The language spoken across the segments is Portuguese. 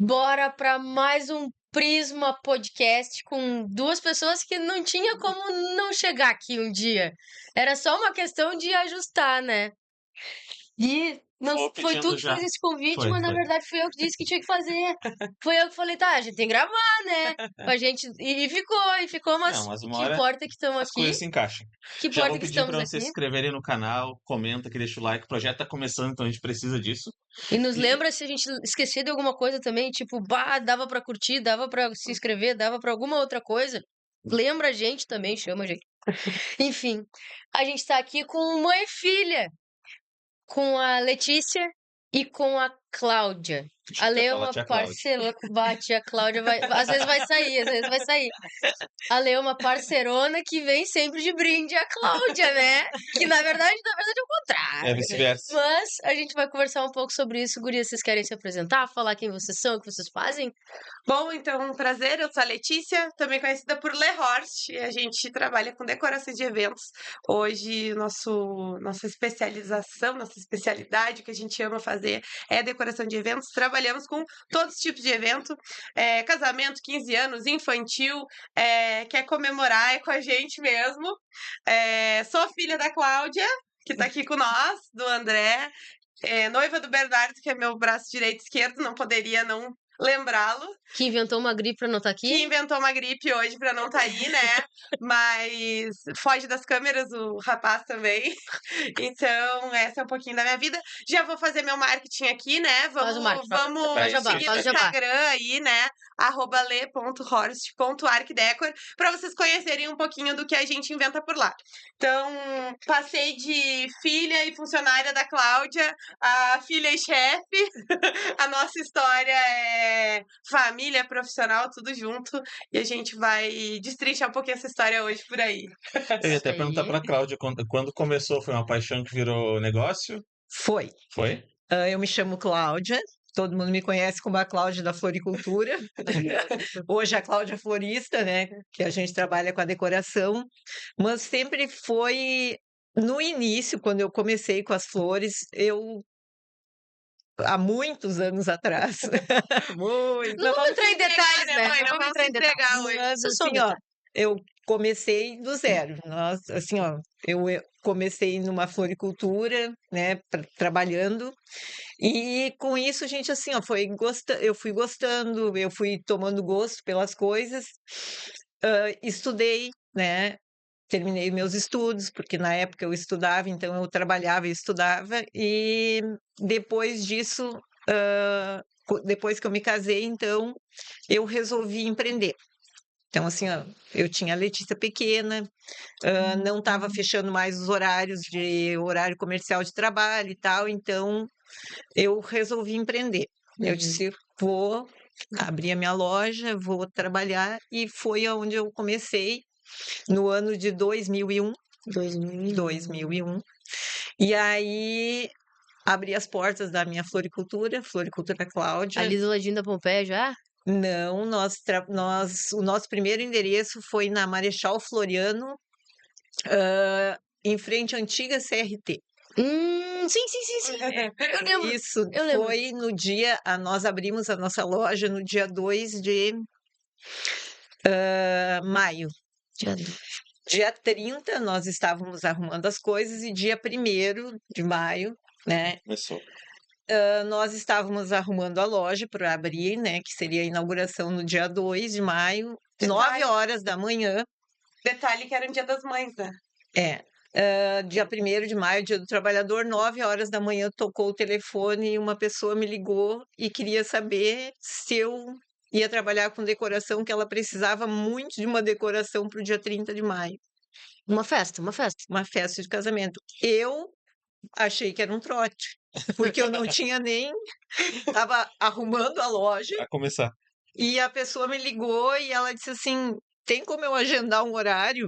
Bora para mais um Prisma Podcast com duas pessoas que não tinha como não chegar aqui um dia. Era só uma questão de ajustar, né? E não Tô foi tu pedindo que já. fez esse convite, Foi, mas na foi. verdade fui eu que disse que tinha que fazer. Foi eu que falei, tá, a gente tem que gravar, né? Pra gente. E ficou, mas Não, mas uma que hora importa que estamos as aqui. coisas se encaixam. Que Já importa vou que pedir estamos para vocês aqui. se inscreverem no canal, comenta que deixa o like. O projeto tá começando, então a gente precisa disso. E nos E lembra se a gente esquecer de alguma coisa também, tipo, bah, dava pra curtir, dava pra se inscrever, dava pra alguma outra coisa. Lembra a gente também, chama a gente. Enfim, a gente tá aqui com mãe e filha, com a Letícia e com a Cláudia. A Lê já é fala uma tia Cláudia. parceira, bate, a Cláudia vai, às vezes vai sair, às vezes vai sair. A Lê é uma parcerona que vem sempre de brinde a Cláudia, né? Que na verdade é o É contrário. vice-versa. Mas a gente vai conversar um pouco sobre isso. Gurias, vocês querem se apresentar? Falar quem vocês são, o que vocês fazem? Bom, então, prazer, eu sou a Letícia, também conhecida por Lehorst, e a gente trabalha com decoração de eventos. Hoje, nossa especialização, nossa especialidade, o que a gente ama fazer é decoração de eventos. Trabalhamos com todos os tipos de evento, casamento, 15 anos, infantil, quer comemorar, é com a gente mesmo. Sou filha da Cláudia, que está aqui com nós, do André, noiva do Bernardo, que é meu braço direito e esquerdo, não poderia não lembrá-lo, Que inventou uma gripe pra não estar que aqui? inventou uma gripe hoje pra não estar aí, né? Mas foge das câmeras o rapaz também. Então, essa é um pouquinho da minha vida. Já vou fazer meu marketing aqui, né? Faz o marketing, faz Vamos jabá, seguir no faz o jabá. Instagram aí, né? @le.horst.arcdecor, pra vocês conhecerem um pouquinho do que a gente inventa por lá. Então, passei de filha e funcionária da Cláudia a filha e chefe. A nossa história é família, profissional, tudo junto. E a gente vai destrinchar um pouquinho essa história hoje por aí. Eu ia até Isso perguntar aí. pra Cláudia quando começou, foi uma paixão que virou negócio? Foi. Foi? Eu me chamo Cláudia, todo mundo me conhece como a Cláudia da Floricultura. Hoje a Cláudia é florista, né? Que a gente trabalha com a decoração, mas sempre foi no início, quando eu comecei com as flores, há muitos anos atrás, muito, Não vamos entrar em detalhes, né, né? mãe? Não Não vamos entrar em vamos entregar detalhes. hoje. mas Isso é só um assim, ó, detalhe. eu comecei do zero. Nós, assim, ó, eu comecei numa floricultura, né, trabalhando. E com isso, a gente, assim, ó, eu fui gostando, eu fui tomando gosto pelas coisas, estudei, né, terminei meus estudos, porque na época eu estudava, então eu trabalhava e estudava, e depois disso, depois que eu me casei, então eu resolvi empreender. Então, assim, ó, eu tinha a Letícia pequena, não estava fechando mais os horário comercial de trabalho e tal, então eu resolvi empreender. Eu Uhum. disse, vou abrir a minha loja, vou trabalhar, e foi aonde eu comecei no ano de 2001. 2001. E aí abri as portas da minha Floricultura Cláudia. Ali do ladinho da Pompeia já? Não, o nosso primeiro endereço foi na Marechal Floriano, em frente à antiga CRT. Sim. Eu lembro. Isso Eu lembro. foi no dia, nós abrimos a nossa loja no dia 2 de maio. Dia 30 nós estávamos arrumando as coisas e dia 1º de maio, né, Começou. nós estávamos arrumando a loja para abrir, né, que seria a inauguração no dia 2 de maio, Detalhe. 9h da manhã. Detalhe que era um dia das mães, né? Dia 1º de maio, dia do trabalhador, 9h da manhã, tocou o telefone e uma pessoa me ligou e queria saber se eu ia trabalhar com decoração, que ela precisava muito de uma decoração para o dia 30 de maio, Uma festa. uma festa de casamento. Eu achei que era um trote, porque eu não tinha nem... Estava arrumando a loja A começar. e a pessoa me ligou e ela disse assim, tem como eu agendar um horário?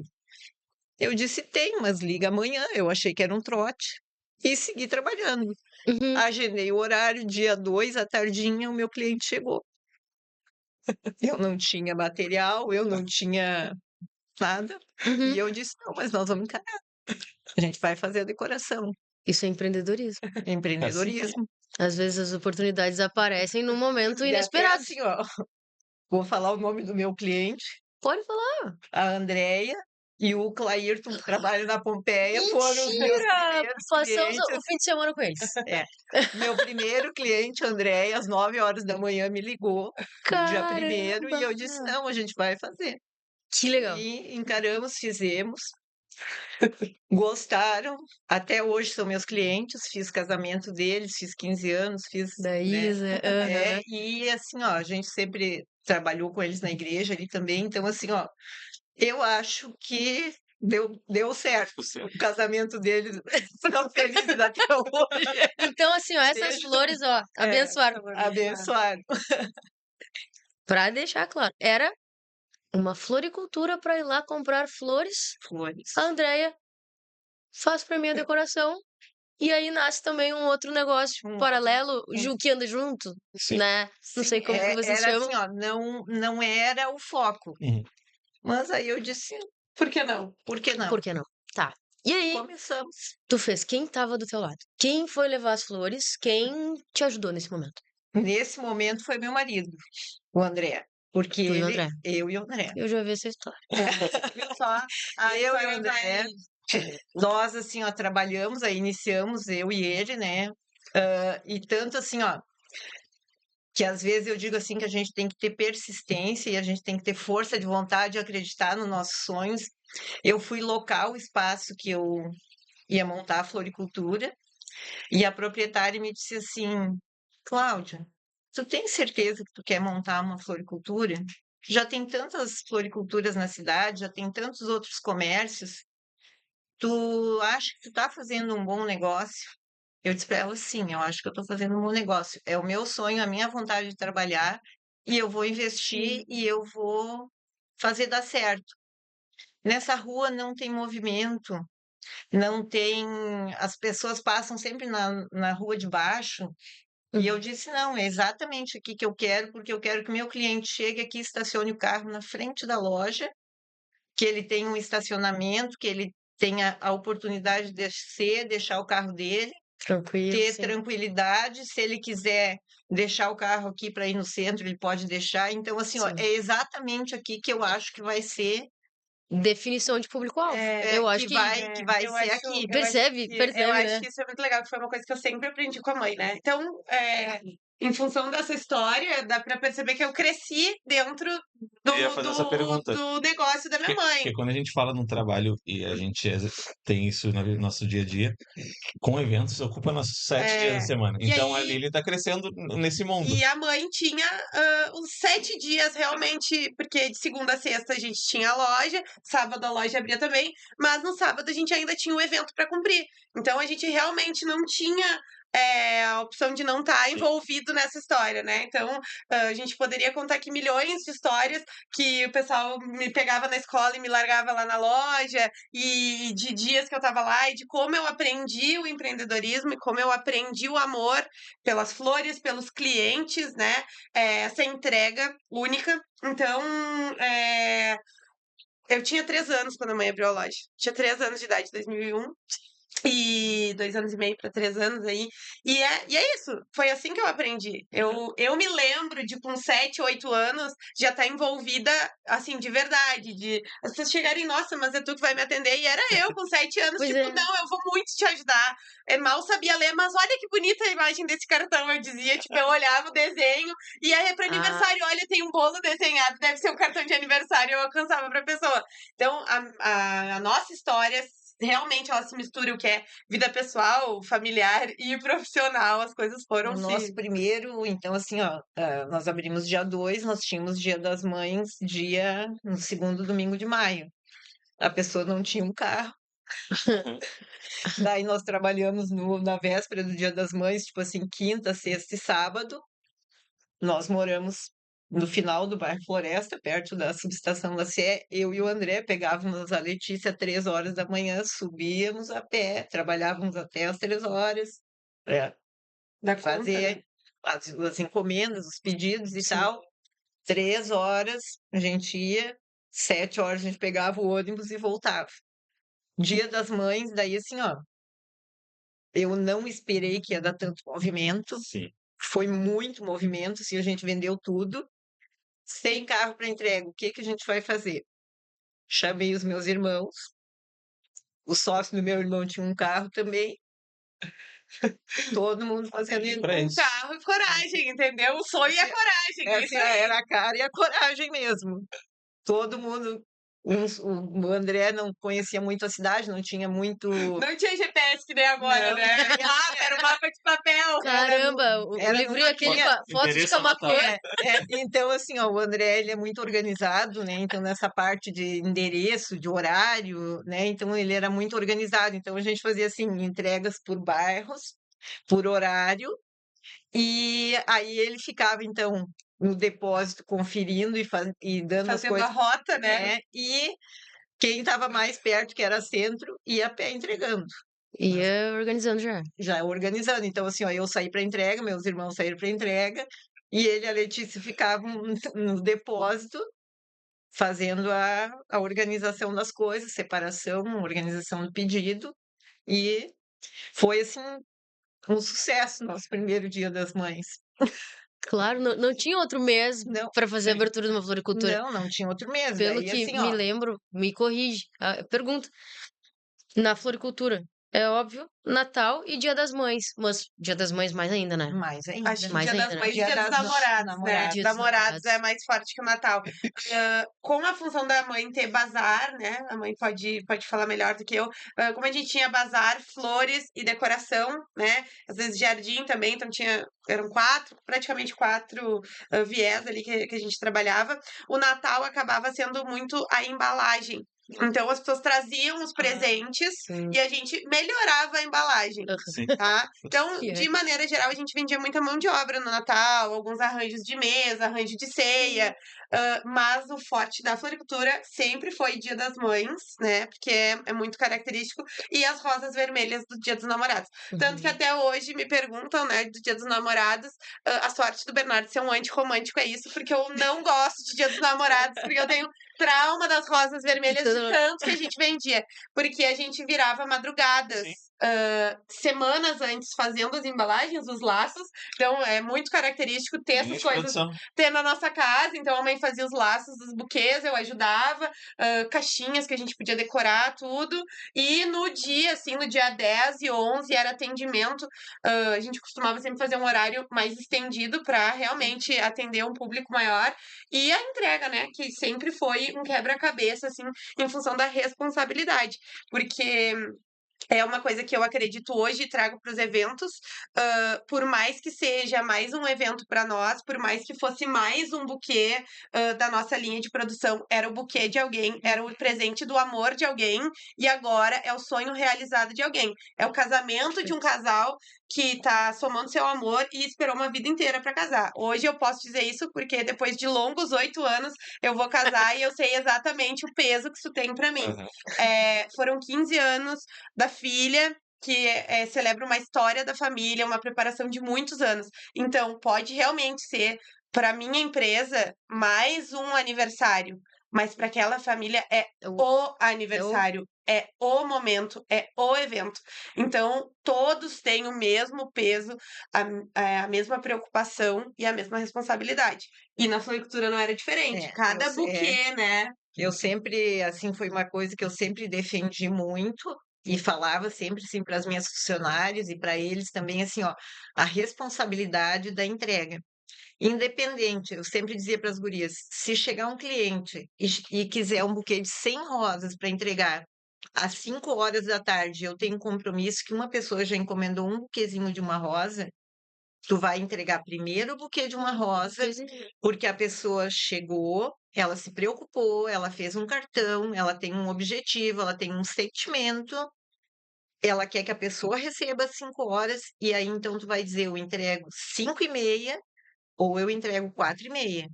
Eu disse, tem, mas liga amanhã. Eu achei que era um trote e segui trabalhando. Uhum. Agendei o horário, dia 2, à tardinha, o meu cliente chegou. Eu não tinha material, eu não tinha nada. Uhum. E eu disse, não, mas nós vamos encarar. A gente vai fazer a decoração. Isso é empreendedorismo. Empreendedorismo. Às vezes as oportunidades aparecem num momento E até inesperado. assim, ó, vou falar o nome do meu cliente, Pode falar. a Andréia e o Clairton, que trabalha na Pompeia, foram os meus Mentira! primeiros Passamos o clientes. fim de semana com eles. Meu primeiro cliente, Andréia, às 9 horas da manhã, me ligou, no dia 1º, e eu disse, Caramba! não, a gente vai fazer. Que legal. E encaramos, fizemos, gostaram, até hoje são meus clientes, fiz casamento deles, fiz 15 anos, fiz, Da né? Isa, aham. E assim, ó, a gente sempre trabalhou com eles na igreja ali também, então assim, ó, eu acho que deu certo. O casamento deles estão felizes até hoje. Então, assim, ó, essas Seja- flores, ó, É, abençoaram. abençoado. Pra deixar claro, era uma floricultura pra ir lá comprar flores. Flores. A Andrea faz pra mim a decoração. E aí nasce também um outro negócio Um paralelo, outro. que anda junto, Sim. né? Não sei Sim, como que vocês era chamam. assim, ó, não era o foco. Uhum. Mas aí eu disse, Por que não? por que não? Por que não? Tá. E aí, Começamos. tu fez quem tava do teu lado? Quem foi levar as flores? Quem te ajudou nesse momento? Nesse momento foi meu marido, o André. Porque Tu e o André. eu e o André. Eu já vi essa história. Viu só? A Eu e o história André, vai... nós assim, ó, trabalhamos, aí iniciamos, eu e ele, né? E tanto assim, ó, que às vezes eu digo assim que a gente tem que ter persistência e a gente tem que ter força de vontade de acreditar nos nossos sonhos. Eu fui locar o espaço que eu ia montar a floricultura e a proprietária me disse assim, Cláudia, tu tem certeza que tu quer montar uma floricultura? Já tem tantas floriculturas na cidade, já tem tantos outros comércios. Tu acha que tu tá fazendo um bom negócio? Eu disse para ela, sim, eu acho que eu estou fazendo um bom negócio. É o meu sonho, a minha vontade de trabalhar, e eu vou investir e eu vou fazer dar certo. Nessa rua não tem movimento, não tem. As pessoas passam sempre na rua de baixo. E eu disse, não, é exatamente aqui que eu quero, porque eu quero que meu cliente chegue aqui, estacione o carro na frente da loja, que ele tenha um estacionamento, que ele tenha a oportunidade de descer, deixar o carro dele, Tranquilo, ter sim. tranquilidade. Se ele quiser deixar o carro aqui para ir no centro, ele pode deixar. Então, assim, ó, Sim. é exatamente aqui que eu acho que vai ser, Definição de público-alvo. Eu acho que que vai Eu ser acho, aqui. percebe, eu percebe, acho né? que isso é muito legal, que foi uma coisa que eu sempre aprendi com a mãe, né? Então, em função dessa história, dá pra perceber que eu cresci dentro Eu ia fazer essa pergunta. do negócio da minha mãe. Porque quando a gente fala num trabalho e a gente tem isso no nosso dia a dia, com eventos ocupa nossos 7 dias da semana. E Então a aí, Lili tá crescendo nesse mundo. e a mãe tinha os 7 dias realmente, porque de segunda a sexta a gente tinha a loja, sábado a loja abria também, mas no sábado a gente ainda tinha o evento para cumprir. Então a gente realmente não tinha a opção de não estar Sim. envolvido nessa história, né? Então a gente poderia contar aqui milhões de histórias que o pessoal me pegava na escola e me largava lá na loja, e de dias que eu tava lá, e de como eu aprendi o empreendedorismo e como eu aprendi o amor pelas flores, pelos clientes, né? Essa entrega única. Então, eu tinha 3 anos quando a mãe abriu a loja. Tinha 3 anos de idade, 2001. E 2 anos e meio para 3 anos aí. E é isso. Foi assim que eu aprendi. Eu me lembro de, com 7, 8 anos, já estar envolvida, assim, de verdade. De as pessoas chegarem, nossa, mas é tu que vai me atender. E era eu, com 7 anos, Pois tipo, é. não, eu vou muito te ajudar. Mal sabia ler, mas olha que bonita a imagem desse cartão, eu dizia. Tipo, eu olhava o desenho. E aí, para aniversário, olha, tem um bolo desenhado, deve ser um cartão de aniversário. Eu alcançava pra pessoa. Então, a nossa história realmente ela se mistura o que é vida pessoal, familiar e profissional, as coisas foram O se... nosso primeiro, então, assim, ó, nós abrimos dia 2, nós tínhamos Dia das Mães, no segundo domingo de maio. A pessoa não tinha um carro. Daí nós trabalhamos na véspera do Dia das Mães, tipo assim, quinta, sexta e sábado. Nós moramos no final do bairro Floresta, perto da subestação da Sé. Eu e o André pegávamos a Letícia às 3 horas da manhã, subíamos a pé, trabalhávamos até às 3 horas, para Da conta, né? fazer as encomendas, os pedidos e Sim. tal. 3 horas a gente ia, 7 horas a gente pegava o ônibus e voltava. Dia das Mães, daí assim, ó, eu não esperei que ia dar tanto movimento. Sim. Foi muito movimento, assim, a gente vendeu tudo. Sem carro para entrega, o que que a gente vai fazer? Chamei os meus irmãos, o sócio do meu irmão tinha um carro também, todo mundo fazendo isso. Pra Um isso. carro e coragem, entendeu? O sonho e a coragem, é isso Essa aí. era a cara e a coragem mesmo. Todo mundo. O André não conhecia muito a cidade, não tinha muito. Não tinha GPS que nem agora, Não, né? não tinha. Ah, era um mapa de papel. Caramba, o era livrinho numa aquele linha- com a foto de Interesse Camacuã. total. Então, assim, ó, o André ele é muito organizado, né? Então, nessa parte de endereço, de horário, né? Então, ele era muito organizado. Então, a gente fazia assim, entregas por bairros, por horário. E aí ele ficava, então, no depósito conferindo e dando as Fazendo a coisas, rota, né? né? E quem estava mais perto, que era centro, ia a pé entregando, Ia organizando já. já organizando. Então, assim, ó, eu saí para entrega, meus irmãos saíram para entrega, e ele e a Letícia ficavam no depósito, fazendo a organização das coisas, separação, organização do pedido. E foi, assim, um sucesso nosso primeiro Dia das Mães. Claro, não tinha outro mês Não, para fazer a abertura de uma floricultura. não tinha outro mês. Pelo Daí, que assim, me ó, lembro, me corrige. Pergunta. Na floricultura, é óbvio, Natal e Dia das Mães. Mas Dia das Mães mais ainda, né? mais ainda. Acho que Mais Dia das ainda, né? Mães e Dia Dia dos das Namorados, né? Namorados. Dia dos Namorados é Namorados. mais forte que o Natal. Com a função da mãe ter bazar, né? A mãe pode falar melhor do que eu. Como a gente tinha bazar, flores e decoração, né? Às vezes jardim também, então eram praticamente quatro viés ali que a gente trabalhava. O Natal acabava sendo muito a embalagem. Então as pessoas traziam os presentes Sim. e a gente melhorava a embalagem. Sim. Tá? Então, Que de maneira geral, a gente vendia muita mão de obra no Natal, alguns arranjos de mesa, arranjo de ceia, mas o forte da floricultura sempre foi Dia das Mães, né? Porque é muito característico, e as rosas vermelhas do Dia dos Namorados. Tanto que Uhum. até hoje me perguntam, né, do Dia dos Namorados, a sorte do Bernardo ser um antirromântico é isso, porque eu não gosto de Dia dos Namorados, porque eu tenho trauma das rosas vermelhas de tanto que a gente vendia. Porque a gente virava madrugadas, semanas antes, fazendo as embalagens, os laços. Então, é muito característico ter Linha essas de coisas produção. ter na nossa casa. Então, a mãe fazia os laços dos buquês, eu ajudava, caixinhas que a gente podia decorar, tudo. E no dia, assim, no dia 10 e 11, era atendimento. A gente costumava sempre fazer um horário mais estendido para realmente atender um público maior. E a entrega, né, que sempre foi um quebra-cabeça, assim, em função da responsabilidade. Porque é uma coisa que eu acredito hoje e trago para os eventos. Por mais que seja mais um evento para nós, por mais que fosse mais um buquê da nossa linha de produção, era o buquê de alguém, era o presente do amor de alguém, e agora é o sonho realizado de alguém. É o casamento de um casal que tá somando seu amor e esperou uma vida inteira para casar. Hoje eu posso dizer isso porque depois de longos 8 anos eu vou casar e eu sei exatamente o peso que isso tem para mim. Uhum. Foram 15 anos da filha, que celebra uma história da família, uma preparação de muitos anos. Então, pode realmente ser, para minha empresa, mais um aniversário. Mas para aquela família é o aniversário, é o momento, é o evento. Então, todos têm o mesmo peso, a mesma preocupação e a mesma responsabilidade. E na floricultura não era diferente. Cada buquê, né? Eu sempre, assim, foi uma coisa que eu sempre defendi muito e falava sempre, assim, para as minhas funcionárias e para eles também, assim, ó, a responsabilidade da entrega. Independente, eu sempre dizia para as gurias, se chegar um cliente e quiser um buquê de 100 rosas para entregar às 5 horas da tarde, eu tenho um compromisso que uma pessoa já encomendou um buquezinho de uma rosa, tu vai entregar primeiro o buquê de uma rosa, porque a pessoa chegou, ela se preocupou, ela fez um cartão, ela tem um objetivo, ela tem um sentimento, ela quer que a pessoa receba às 5 horas, e aí então tu vai dizer, eu entrego 5h30 ou eu entrego 4h30.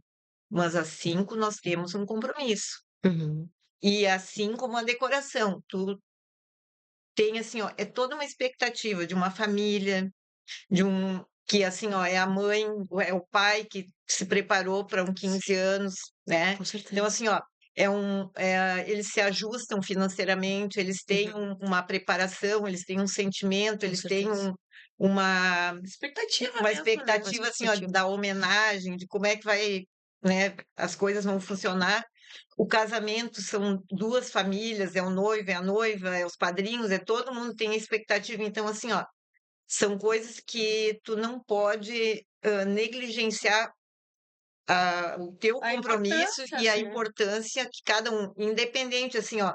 Mas às 5 nós temos um compromisso. Uhum. E assim como a decoração, tu tem assim, ó, é toda uma expectativa de uma família, de um que assim, ó, é a mãe, é o pai que se preparou para um 15 anos, né? Com certeza. Então assim, ó, eles se ajustam financeiramente, eles têm uma preparação, eles têm um sentimento, Com eles têm certeza. uma Expectativa uma mesmo, né? expectativa assim, ó, expectativa. da homenagem, de como é que vai, né, as coisas vão funcionar. O casamento são duas famílias, é o noivo, é a noiva, é os padrinhos, é todo mundo tem expectativa. Então, assim, ó, são coisas que tu não pode negligenciar o teu A compromisso importância, e a né? importância que cada um, independente, assim, ó,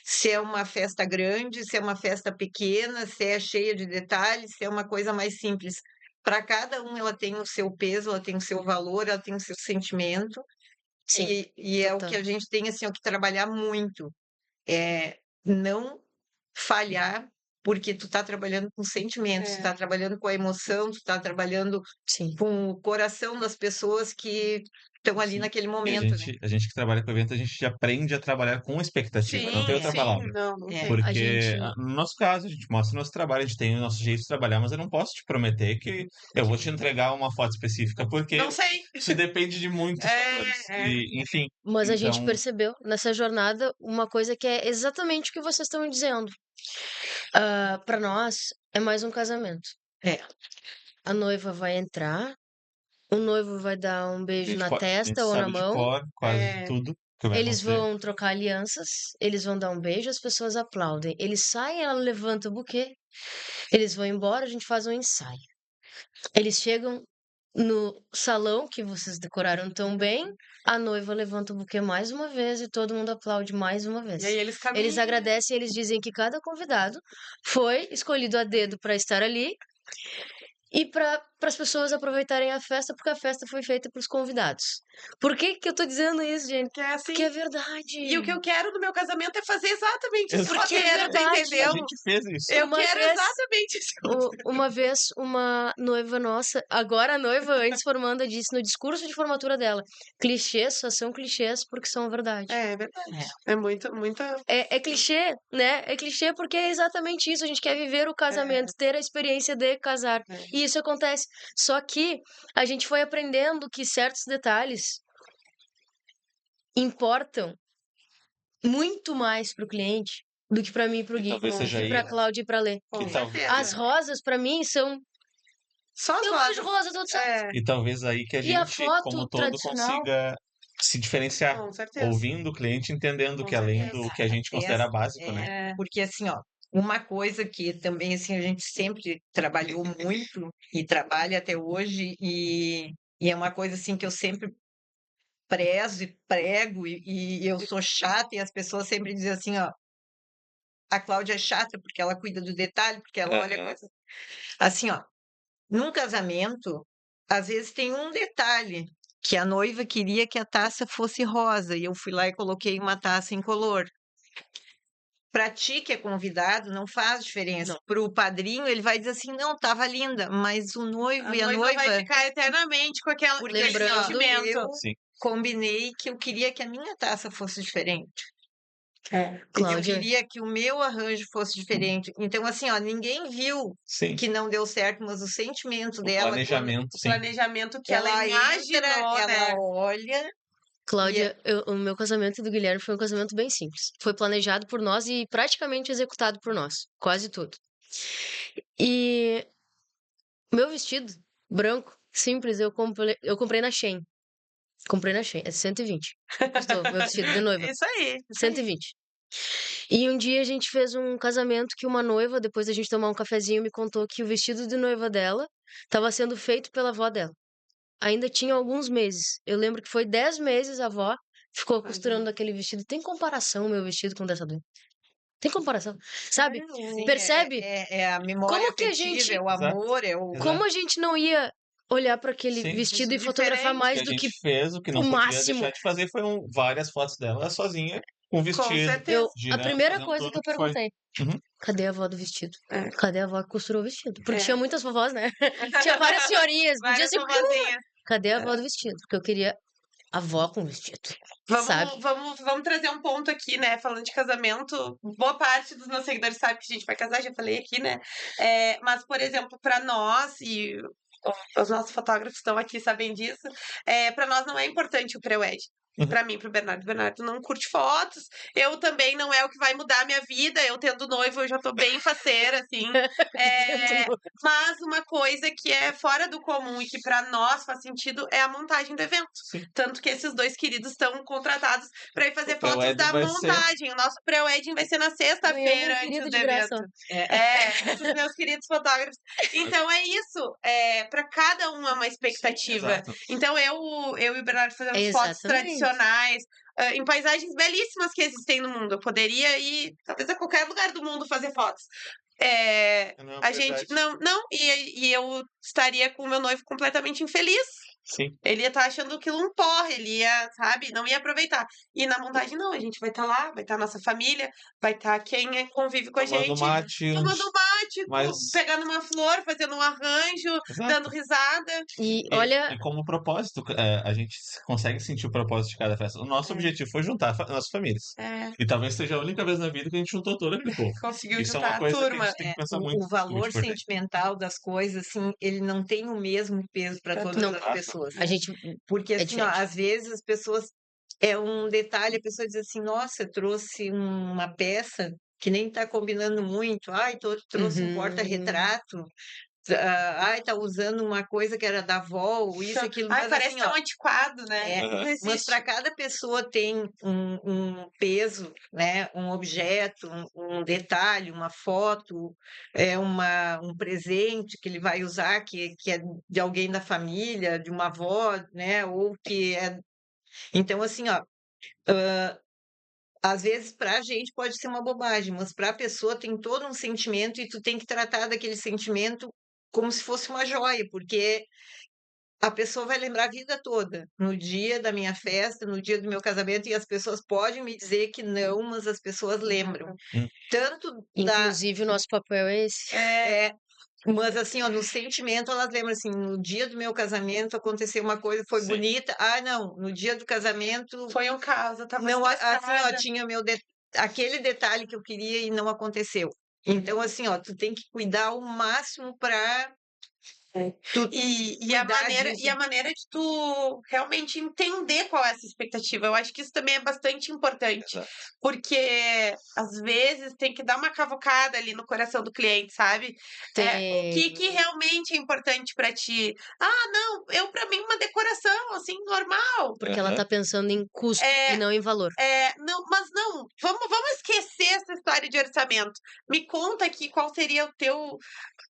se é uma festa grande, se é uma festa pequena, se é cheia de detalhes, se é uma coisa mais simples. Para cada um, ela tem o seu peso, ela tem o seu valor, ela tem o seu sentimento, Sim, e é o que total. a gente tem, assim, ó, que trabalhar muito. É não falhar, porque tu tá trabalhando com sentimentos, tu É. tá trabalhando com a emoção, tu tá trabalhando Sim. com o coração das pessoas que estão ali Sim. naquele E momento, né? a gente que trabalha com evento, a gente aprende a trabalhar com expectativa, não tem outra Sim, palavra. não É. tem. A Porque, gente. no nosso caso, a gente mostra o nosso trabalho, a gente tem o nosso jeito de trabalhar, mas eu não posso te prometer que eu vou te entregar uma foto específica, porque Não sei. isso depende de muitos fatores. E, enfim, Mas a gente então, percebeu nessa jornada uma coisa que é exatamente o que vocês estão dizendo. Para nós, é mais um casamento. É. A noiva vai entrar, o noivo vai dar um a beijo gente, na a gente testa ou na sabe de mão, cor quase É. tudo que vai eles acontecer. vão trocar alianças, eles vão dar um beijo, as pessoas aplaudem. Eles saem, ela levanta o buquê, eles vão embora, a gente faz um ensaio. Eles chegam no salão que vocês decoraram tão bem, a noiva levanta o buquê mais uma vez e todo mundo aplaude mais uma vez. E aí eles Eles caminham. agradecem, eles dizem que cada convidado foi escolhido a dedo para estar ali e para as pessoas aproveitarem a festa, porque a festa foi feita para os convidados. Por que que eu tô dizendo isso, gente? Que é assim. Porque é verdade. E o que eu quero no meu casamento é fazer exatamente esse Porque é roteiro, tá verdade. entendendo? A gente fez isso. Eu Uma quero vez- exatamente esse roteiro. Uma vez, uma noiva nossa, agora a noiva, antes formanda, disse no discurso de formatura dela: clichês só são clichês porque são verdade. É verdade. É muito, muita. É clichê, né? É clichê porque é exatamente isso. A gente quer viver o casamento, ter a experiência de casar. É. E isso acontece. Só que a gente foi aprendendo que certos detalhes importam muito mais pro cliente do que para mim e pro E Gui. talvez seja E aí. pra Cláudia e pra Lê. Com E tal- certeza. As rosas, pra mim, são. Só as Eu rosas. vejo rosa todo santo. É, E talvez aí que a E a gente, foto como todo, tradicional. consiga se diferenciar, com certeza. ouvindo o cliente, entendendo Com que além certeza. do que a gente considera básico, né? É. Porque assim, ó, uma coisa que também assim a gente sempre trabalhou muito e trabalha até hoje e é uma coisa assim que eu sempre prezo e prego e eu sou chata e as pessoas sempre dizem assim, ó, a Cláudia é chata porque ela cuida do detalhe, porque ela olha Aham. coisa. Assim, ó, num casamento, às vezes tem um detalhe que a noiva queria que a taça fosse rosa e eu fui lá e coloquei uma taça incolor. Para ti que é convidado, não faz diferença. Para o padrinho, ele vai dizer assim: não, tava linda, mas o noivo A e a noiva vai noiva, ficar eternamente com aquele porque assim, ó, sentimento. eu Sim. combinei que eu queria que a minha taça fosse diferente. Eu Cláudia, queria que o meu arranjo fosse diferente. Então, assim, ó, ninguém viu Sim. que não deu certo, mas o sentimento O dela, planejamento, O sim. planejamento que ela ela imaginou, entra, né? ela olha. Cláudia, o meu casamento e do Guilherme foi um casamento bem simples. Foi planejado por nós e praticamente executado por nós. Quase tudo. E meu vestido branco, simples, eu comprei na Shein. Comprei na Shein, é 120. Custou meu vestido de noiva. Isso aí. Isso aí. 120. E um dia a gente fez um casamento que uma noiva, depois da gente tomar um cafezinho, me contou que o vestido de noiva dela estava sendo feito pela avó dela. Ainda tinha alguns meses. Eu lembro que foi 10 meses a avó ficou costurando aquele vestido. Tem comparação o meu vestido com o dessa doente? Tem comparação, sabe? Sim, Percebe? é a memória Como que a afetiva, gente, é o Exato. amor, é o. Exato. como a gente não ia olhar para aquele Sim. vestido e Diferente. fotografar O que mais a do que gente fez, o que não o podia máximo? deixar de fazer foi várias fotos dela sozinha, com Com vestido, certeza. A girando, primeira fazendo coisa tudo que eu que foi. perguntei, Uhum. cadê a avó do vestido? É. Cadê a avó que costurou o vestido? Porque É. tinha muitas vovós, né? Tinha várias senhorinhas. Podia Várias ser qualquer uma. vovozinhas. Cadê a avó do vestido? Porque eu queria a avó com vestido. Sabe? Vamos trazer um ponto aqui, né? Falando de casamento, boa parte dos meus seguidores sabe que a gente vai casar, já falei aqui, né? Mas, por exemplo, para nós, e os nossos fotógrafos estão aqui, sabem disso, para nós não é importante o pré-wed. Pra mim, pro Bernardo. O Bernardo não curte fotos. Eu também não é o que vai mudar a minha vida. Eu tendo noivo, eu já tô bem faceira, assim. Mas uma coisa que é fora do comum e que pra nós faz sentido é a montagem do evento. Sim. Tanto que esses dois queridos estão contratados pra ir fazer O fotos pré-wedding da vai ser- montagem. O nosso pré-wedding vai ser na Ganhamos sexta-feira, um antes querido do de graça. evento. É. Esses meus queridos fotógrafos. Então é isso. Pra cada um é uma expectativa. Exato. Então eu e o Bernardo fazemos fotos Exatamente. tradicionais, em paisagens belíssimas que existem no mundo. Eu poderia ir, talvez, a qualquer lugar do mundo fazer fotos. Não é uma A gente. prioridade. Não, e eu estaria com o meu noivo completamente infeliz. Sim. Ele ia estar achando aquilo um porre, ele ia, sabe, não ia aproveitar. E na montagem, não, a gente vai estar lá, vai estar a nossa família, vai estar quem convive com a Tomando gente, mate, tomando mate, mas- pegando uma flor, fazendo um arranjo, Exato. dando risada. E olha, E como propósito, a gente consegue sentir o propósito de cada festa. O nosso objetivo foi juntar nossas famílias. E talvez seja a única vez na vida que a gente juntou todo aquele povo. Conseguiu Isso é juntar uma a coisa que a turma. gente tem que pensar muito. O valor muito importante. sentimental das coisas, assim, ele não tem o mesmo peso para Pra todas não. as pessoas. a gente Porque, É assim, ó, diferente. às vezes as pessoas. É um detalhe, a pessoa diz assim: nossa, eu trouxe uma peça que nem está combinando muito. Ai, trouxe um Uhum. porta-retrato. Ai, tá usando uma coisa que era da avó, ou isso, aquilo. Ai, Mas, parece assim, tão ó, antiquado, né? Aham. Não mas existe. para cada pessoa tem um peso, né? Um objeto, um detalhe, uma foto, um presente que ele vai usar, que é de alguém da família, de uma avó, né? Ou que é. Então, assim, ó, às vezes para a gente pode ser uma bobagem, mas para a pessoa tem todo um sentimento e tu tem que tratar daquele sentimento como se fosse uma joia, porque a pessoa vai lembrar a vida toda, no dia da minha festa, no dia do meu casamento, e as pessoas podem me dizer que não, mas as pessoas lembram. Hum. Tanto da. Inclusive, o nosso papel é esse. Mas assim, ó, no sentimento elas lembram assim, no dia do meu casamento aconteceu uma coisa, foi Sim. bonita. Ah, não, no dia do casamento Foi um caso, eu tava não, assim, ó, estressada. tinha aquele detalhe que eu queria e não aconteceu. Então, assim, ó, tu tem que cuidar ao máximo para E a maneira de tu realmente entender qual é essa expectativa. Eu acho que isso também é bastante importante. Exato. Porque, às vezes, tem que dar uma cavocada ali no coração do cliente, sabe? O que realmente é importante pra ti? Ah, não, pra mim, uma decoração, assim, normal. Porque ela tá pensando em custo e não em valor. Não, mas não, vamos esquecer essa história de orçamento. Me conta aqui qual seria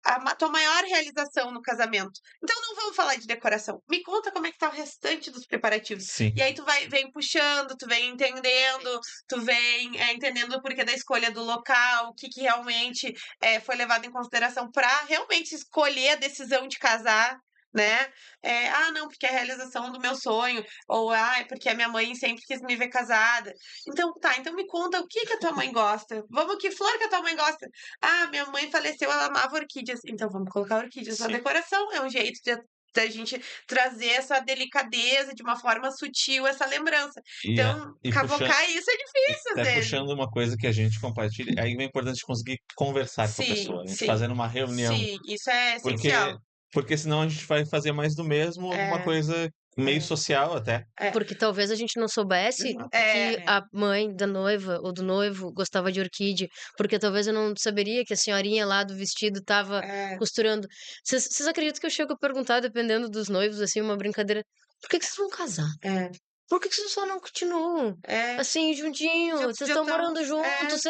a tua maior realização no casamento. Então não vamos falar de decoração. Me conta como é que tá o restante dos preparativos. Sim. E aí tu vem puxando, tu vem entendendo, tu vem entendendo o porquê da escolha do local, o que realmente foi levado em consideração para realmente escolher a decisão de casar. Né? Não, porque é a realização do meu sonho, ou é porque a minha mãe sempre quis me ver casada. Então, então me conta o que a tua mãe gosta. Que flor que a tua mãe gosta? Ah, minha mãe faleceu, ela amava orquídeas. Então vamos colocar orquídeas na Sim. decoração. É um jeito da gente trazer essa delicadeza de uma forma sutil, essa lembrança. Então, cavocar isso é difícil, às Até vezes. puxando uma coisa que a gente compartilha, aí é importante conseguir conversar com a pessoa, a gente fazendo uma reunião. Sim, isso é essencial. Porque senão a gente vai fazer mais do mesmo, alguma coisa meio social até. Porque talvez a gente não soubesse que a mãe da noiva ou do noivo gostava de orquídea, porque talvez eu não saberia que a senhorinha lá do vestido tava costurando. Vocês acreditam que eu chego a perguntar, dependendo dos noivos, assim, uma brincadeira, por que vocês vão casar? Por que vocês só não continuam? Assim, juntinho, vocês estão morando juntos,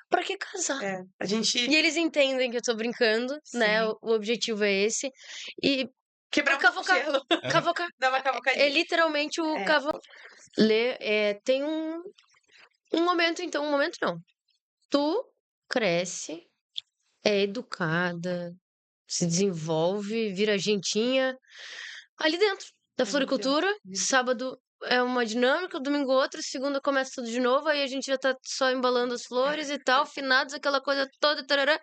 pra que casar? E eles entendem que eu tô brincando, né? O objetivo é esse. E quebrar cavocar. Cavocar. Dá uma cavocadinha. É literalmente o cavocar. Tem um momento, então, um momento não. Tu cresce, é educada, se desenvolve, vira gentinha ali dentro da floricultura. Sábado é uma dinâmica, domingo outra, segunda começa tudo de novo, aí a gente já tá só embalando as flores e tal, finados, aquela coisa toda, tarará.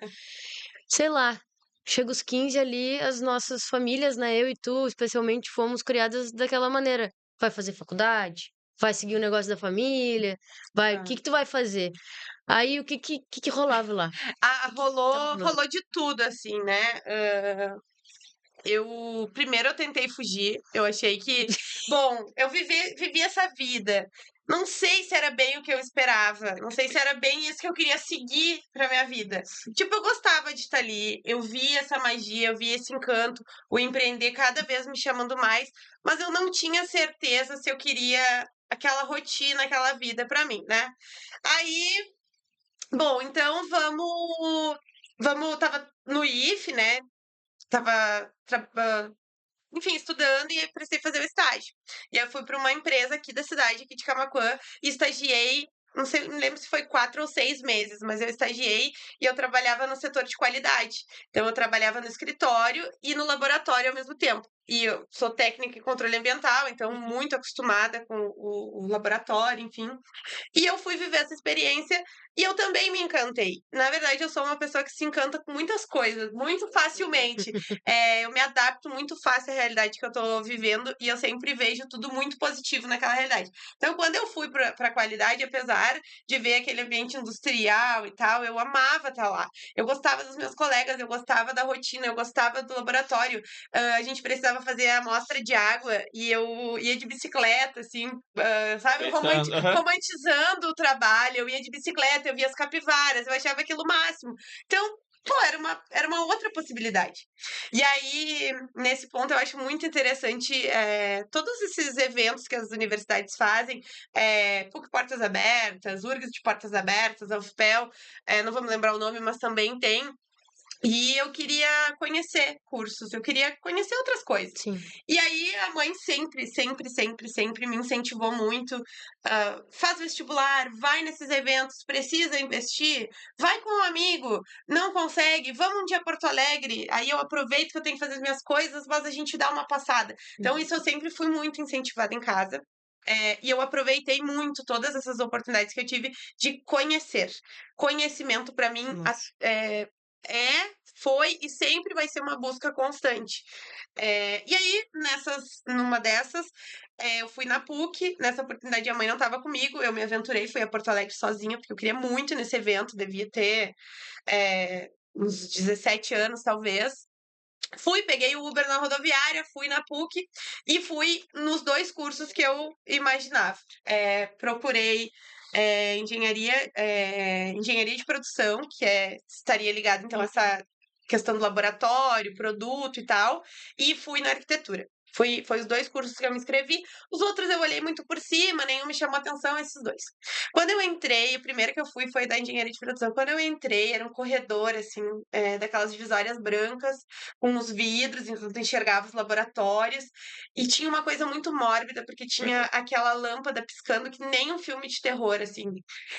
Sei lá, chega os 15 ali, as nossas famílias, né, eu e tu, especialmente, fomos criadas daquela maneira. Vai fazer faculdade? Vai seguir o negócio da família? O que tu vai fazer? Aí, o que rolava lá? Rolou de tudo, assim, né? Primeiro eu tentei fugir, eu achei que Bom, eu vivi essa vida. Não sei se era bem o que eu esperava. Não sei se era bem isso que eu queria seguir pra minha vida. Tipo, eu gostava de estar ali. Eu vi essa magia, eu vi esse encanto, o empreender cada vez me chamando mais. Mas eu não tinha certeza se eu queria aquela rotina, aquela vida pra mim, né? Aí, bom, então tava no IF, né? Tava enfim, estudando e precisei fazer o estágio. E aí eu fui para uma empresa aqui da cidade, aqui de Camaquã, e estagiei, não sei, não lembro se foi 4 ou 6 meses, mas eu estagiei e eu trabalhava no setor de qualidade. Então eu trabalhava no escritório e no laboratório ao mesmo tempo. E eu sou técnica em controle ambiental, então muito acostumada com o laboratório, enfim. E eu fui viver essa experiência e eu também me encantei. Na verdade, eu sou uma pessoa que se encanta com muitas coisas, muito facilmente. Eu me adapto muito fácil à realidade que eu tô vivendo e eu sempre vejo tudo muito positivo naquela realidade. Então, quando eu fui para a qualidade, apesar de ver aquele ambiente industrial e tal, eu amava estar lá. Eu gostava dos meus colegas, eu gostava da rotina, eu gostava do laboratório. A gente precisava fazer a amostra de água e eu ia de bicicleta, assim, sabe? Pensando, aham. Romantizando o trabalho. Eu ia de bicicleta, eu via as capivaras, eu achava aquilo o máximo. Então, pô, era uma outra possibilidade. E aí, nesse ponto, eu acho muito interessante todos esses eventos que as universidades fazem, PUC Portas Abertas, URGS de Portas Abertas, a UFPEL, não vou me lembrar o nome, mas também tem. E eu queria conhecer cursos, eu queria conhecer outras coisas. Sim. E aí a mãe sempre me incentivou muito. Faz vestibular, vai nesses eventos, precisa investir, vai com um amigo, não consegue, vamos um dia a Porto Alegre. Aí eu aproveito que eu tenho que fazer as minhas coisas, mas a gente dá uma passada. Então isso eu sempre fui muito incentivada em casa. E eu aproveitei muito todas essas oportunidades que eu tive de conhecer. Conhecimento, para mim, Nossa. foi e sempre vai ser uma busca constante. E aí, numa dessas, eu fui na PUC, nessa oportunidade a mãe não estava comigo, eu me aventurei, fui a Porto Alegre sozinha, porque eu queria muito nesse evento, devia ter uns 17 anos, talvez. Fui, peguei o Uber na rodoviária, fui na PUC e fui nos 2 cursos que eu imaginava. Procurei engenharia de produção, que estaria ligado, então, a essa questão do laboratório, produto e tal, e fui na arquitetura. Foi os 2 cursos que eu me inscrevi. Os outros eu olhei muito por cima, nenhum me chamou atenção, esses 2. Quando eu entrei, o primeiro que eu fui foi da engenharia de produção. Quando eu entrei, era um corredor, assim, daquelas divisórias brancas, com os vidros, então tu enxergava os laboratórios. E tinha uma coisa muito mórbida, porque tinha aquela lâmpada piscando que nem um filme de terror, assim.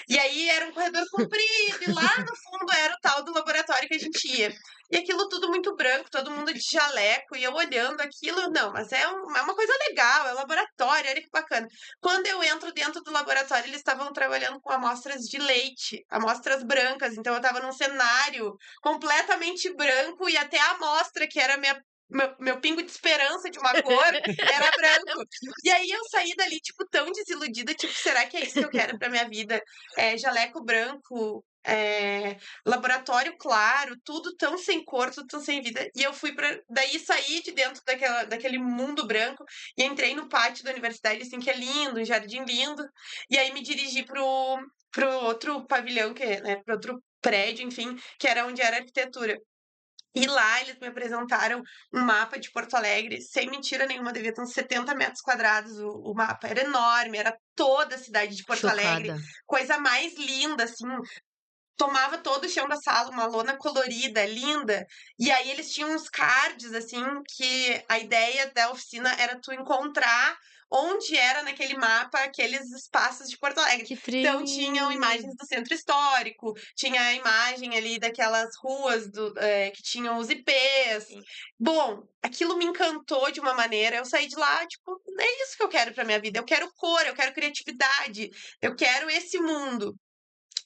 E aí era um corredor comprido, e lá no fundo era o tal do laboratório que a gente ia. E aquilo tudo muito branco, todo mundo de jaleco, e eu olhando aquilo, não, mas é uma coisa legal, é um laboratório, olha que bacana. Quando eu entro dentro do laboratório, eles estavam trabalhando com amostras de leite, amostras brancas, então eu estava num cenário completamente branco e até a amostra, que era meu pingo de esperança de uma cor, era branco. E aí eu saí dali, tipo, tão desiludida, tipo, será que é isso que eu quero pra minha vida? Jaleco branco, laboratório claro, tudo tão sem cor, tudo tão sem vida. E eu daí saí de dentro daquele mundo branco e entrei no pátio da universidade, assim, que é lindo, um jardim lindo. E aí me dirigi pro outro pavilhão, pro outro prédio, enfim, que era onde era arquitetura. E lá eles me apresentaram um mapa de Porto Alegre, sem mentira nenhuma, devia ter uns 70 metros quadrados o mapa. Era enorme, era toda a cidade de Porto Alegre. Chocada. Coisa mais linda, assim, tomava todo o chão da sala, uma lona colorida, linda. E aí eles tinham uns cards, assim, que a ideia da oficina era tu encontrar onde era naquele mapa aqueles espaços de Porto Alegre. Que Então tinham tri. imagens do centro histórico, tinha a imagem ali daquelas ruas que tinham os IPs. Bom, aquilo me encantou de uma maneira. Eu saí de lá, tipo, é isso que eu quero pra minha vida. Eu quero cor, eu quero criatividade, eu quero esse mundo.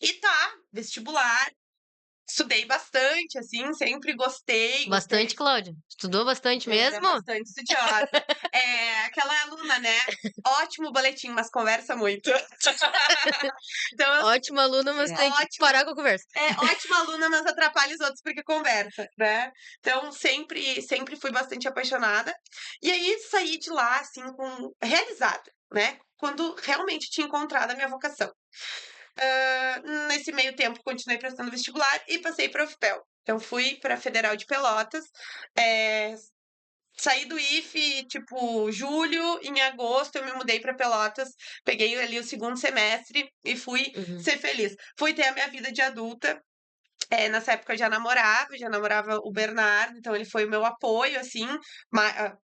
E tá, vestibular. estudei bastante, assim, sempre gostei. Bastante, Cláudia. Estudou bastante Eu era mesmo? bastante estudiosa. Aquela aluna, né? Ótimo boletim, mas conversa muito. Então, Ótima aluna, mas tem que ótima. parar com a conversa. Ótima aluna, mas atrapalha os outros porque conversa, né? Então, sempre fui bastante apaixonada. E aí, saí de lá, assim, realizada, né? Quando realmente tinha encontrado a minha vocação. Nesse meio tempo, continuei prestando vestibular e passei para a UFPEL. Então, fui para a Federal de Pelotas. Saí do IFE, tipo, julho, em agosto eu me mudei para Pelotas, peguei ali o segundo semestre e fui ser feliz. Fui ter a minha vida de adulta. Nessa época eu já namorava o Bernardo, então ele foi o meu apoio, assim,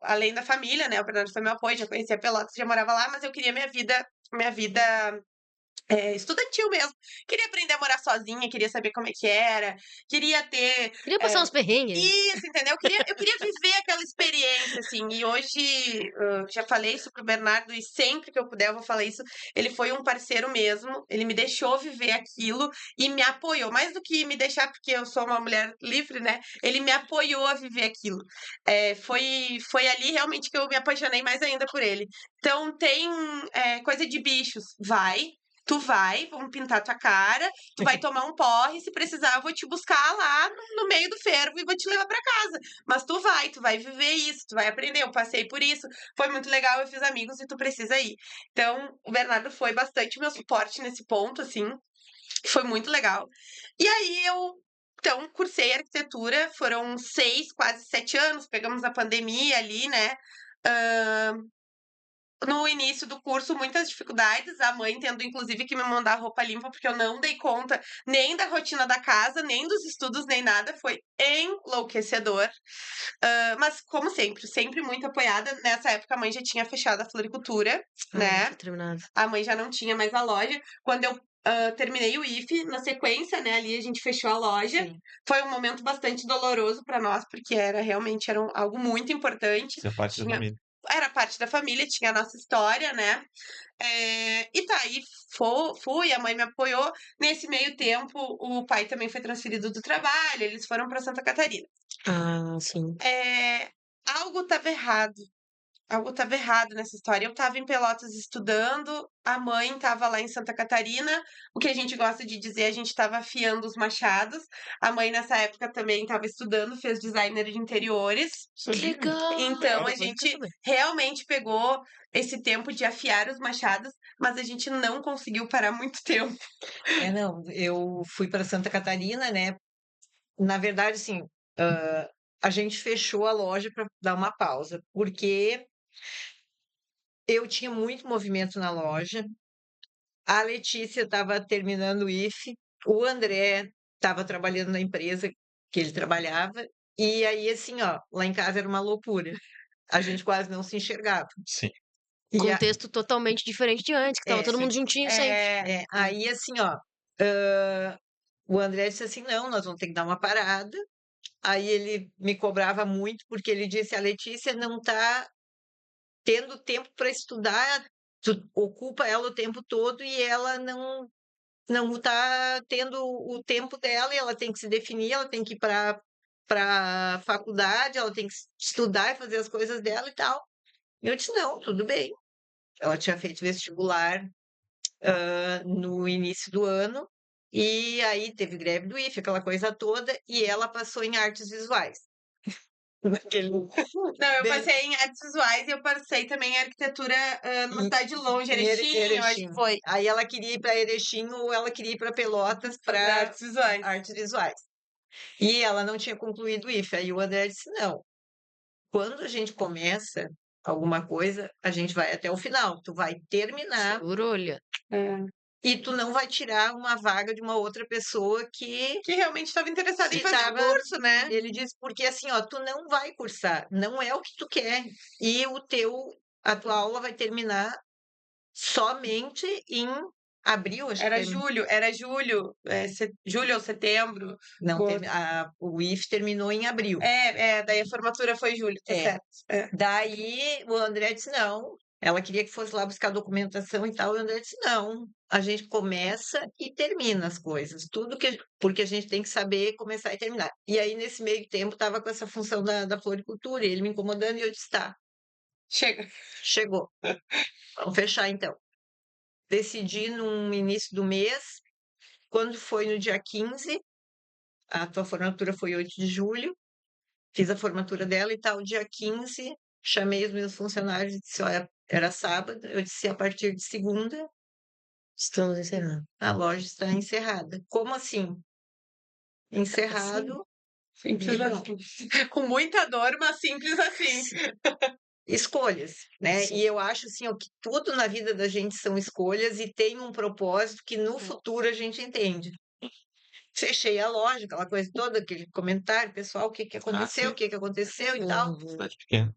além da família, né? O Bernardo foi meu apoio, já conhecia Pelotas, já morava lá, mas eu queria minha vida estudantil mesmo. Queria aprender a morar sozinha, queria saber como é que era, queria ter. Queria passar uns perrengues. Isso, entendeu? Eu queria viver aquela experiência, assim. E hoje, já falei isso pro Bernardo, e sempre que eu puder eu vou falar isso. Ele foi um parceiro mesmo, ele me deixou viver aquilo e me apoiou. Mais do que me deixar, porque eu sou uma mulher livre, né? Ele me apoiou a viver aquilo. Foi ali realmente que eu me apaixonei mais ainda por ele. Então, tem coisa de bichos. Tu vai, vamos pintar tua cara, tu vai tomar um porre, se precisar eu vou te buscar lá no meio do fervo e vou te levar pra casa. Mas tu vai viver isso, tu vai aprender, eu passei por isso, foi muito legal, eu fiz amigos e tu precisa ir. Então, o Bernardo foi bastante meu suporte nesse ponto, assim, foi muito legal. E aí então, cursei arquitetura, foram 6, quase 7 anos, pegamos a pandemia ali, né? No início do curso, muitas dificuldades, a mãe tendo inclusive que me mandar roupa limpa, porque eu não dei conta nem da rotina da casa, nem dos estudos, nem nada, foi enlouquecedor. Mas, como sempre muito apoiada. Nessa época, a mãe já tinha fechado a floricultura, né? Terminado. A mãe já não tinha mais a loja. Quando eu terminei o IFE, na sequência, né, ali a gente fechou a loja. Sim. Foi um momento bastante doloroso para nós, porque realmente era algo muito importante. Isso é parte da família. Era parte da família, tinha a nossa história, né? E tá, aí fui, a mãe me apoiou. Nesse meio tempo, o pai também foi transferido do trabalho, eles foram para Santa Catarina. Ah, sim. Algo estava errado. Algo estava errado nessa história. Eu estava em Pelotas estudando, a mãe estava lá em Santa Catarina. O que a gente gosta de dizer, a gente estava afiando os machados. A mãe, nessa época, também estava estudando, fez designer de interiores. Legal. Então, a Depois eu quero gente saber. realmente pegou esse tempo de afiar os machados, mas a gente não conseguiu parar muito tempo. Não, eu fui para Santa Catarina, né? Na verdade, assim, a gente fechou a loja para dar uma pausa, porque eu tinha muito movimento na loja. A Letícia estava terminando o IFE, o André estava trabalhando na empresa que ele trabalhava, e aí, assim, ó, lá em casa era uma loucura. A gente quase não se enxergava. Sim. E Contexto totalmente diferente de antes, que tava todo mundo juntinho sempre. aí, assim, ó, o André disse assim: não, nós vamos ter que dar uma parada. Aí ele me cobrava muito, porque ele disse: a Letícia não está tendo tempo para estudar, tu ocupa ela o tempo todo e ela não está tendo o tempo dela, e ela tem que se definir, ela tem que ir para faculdade, ela tem que estudar e fazer as coisas dela e tal. Eu disse: não, tudo bem. Ela tinha feito vestibular no início do ano, e aí teve greve do IFE, aquela coisa toda, e ela passou em artes visuais. Naquele... Não, eu passei em artes visuais e eu passei também em arquitetura numa cidade longe, Erechim, eu acho que foi. Aí ela queria ir para Erechim ou ela queria ir para Pelotas para artes visuais. artes visuais. E ela não tinha concluído o IFE. Aí o André disse: não, quando a gente começa alguma coisa, a gente vai até o final. Tu vai terminar Orolha. e tu não vai tirar uma vaga de uma outra pessoa que realmente estava interessada em fazer o tava- curso, né? Ele disse: porque assim, ó, tu não vai cursar, não é o que tu quer. E a tua aula vai terminar somente em abril, acho que Era julho, julho ou setembro. não, o IFE terminou em abril. Daí a formatura foi julho, tá certo. Daí o André disse: não, Ela queria que fosse lá buscar documentação e tal, e o André disse, não, a gente começa e termina as coisas, porque a gente tem que saber começar e terminar. E aí, nesse meio tempo, estava com essa função da floricultura, e ele me incomodando, e eu disse, tá, chegou, vamos fechar então. Decidi no início do mês, quando foi no dia 15, a tua formatura foi 8 de julho, fiz a formatura dela e tal, dia 15, chamei os meus funcionários e disse, olha, era sábado, eu disse, a partir de segunda, Estamos encerrando. a loja está encerrada. Como assim? Encerrado. Simples assim. Com muita dor, mas simples assim. Escolhas, né? Sim. E eu acho assim, ó, que tudo na vida da gente são escolhas e tem um propósito que no futuro a gente entende. Fechei a loja, aquela coisa toda, aquele comentário, pessoal, o que que aconteceu, sim. o que que aconteceu e tal. Cidade pequena.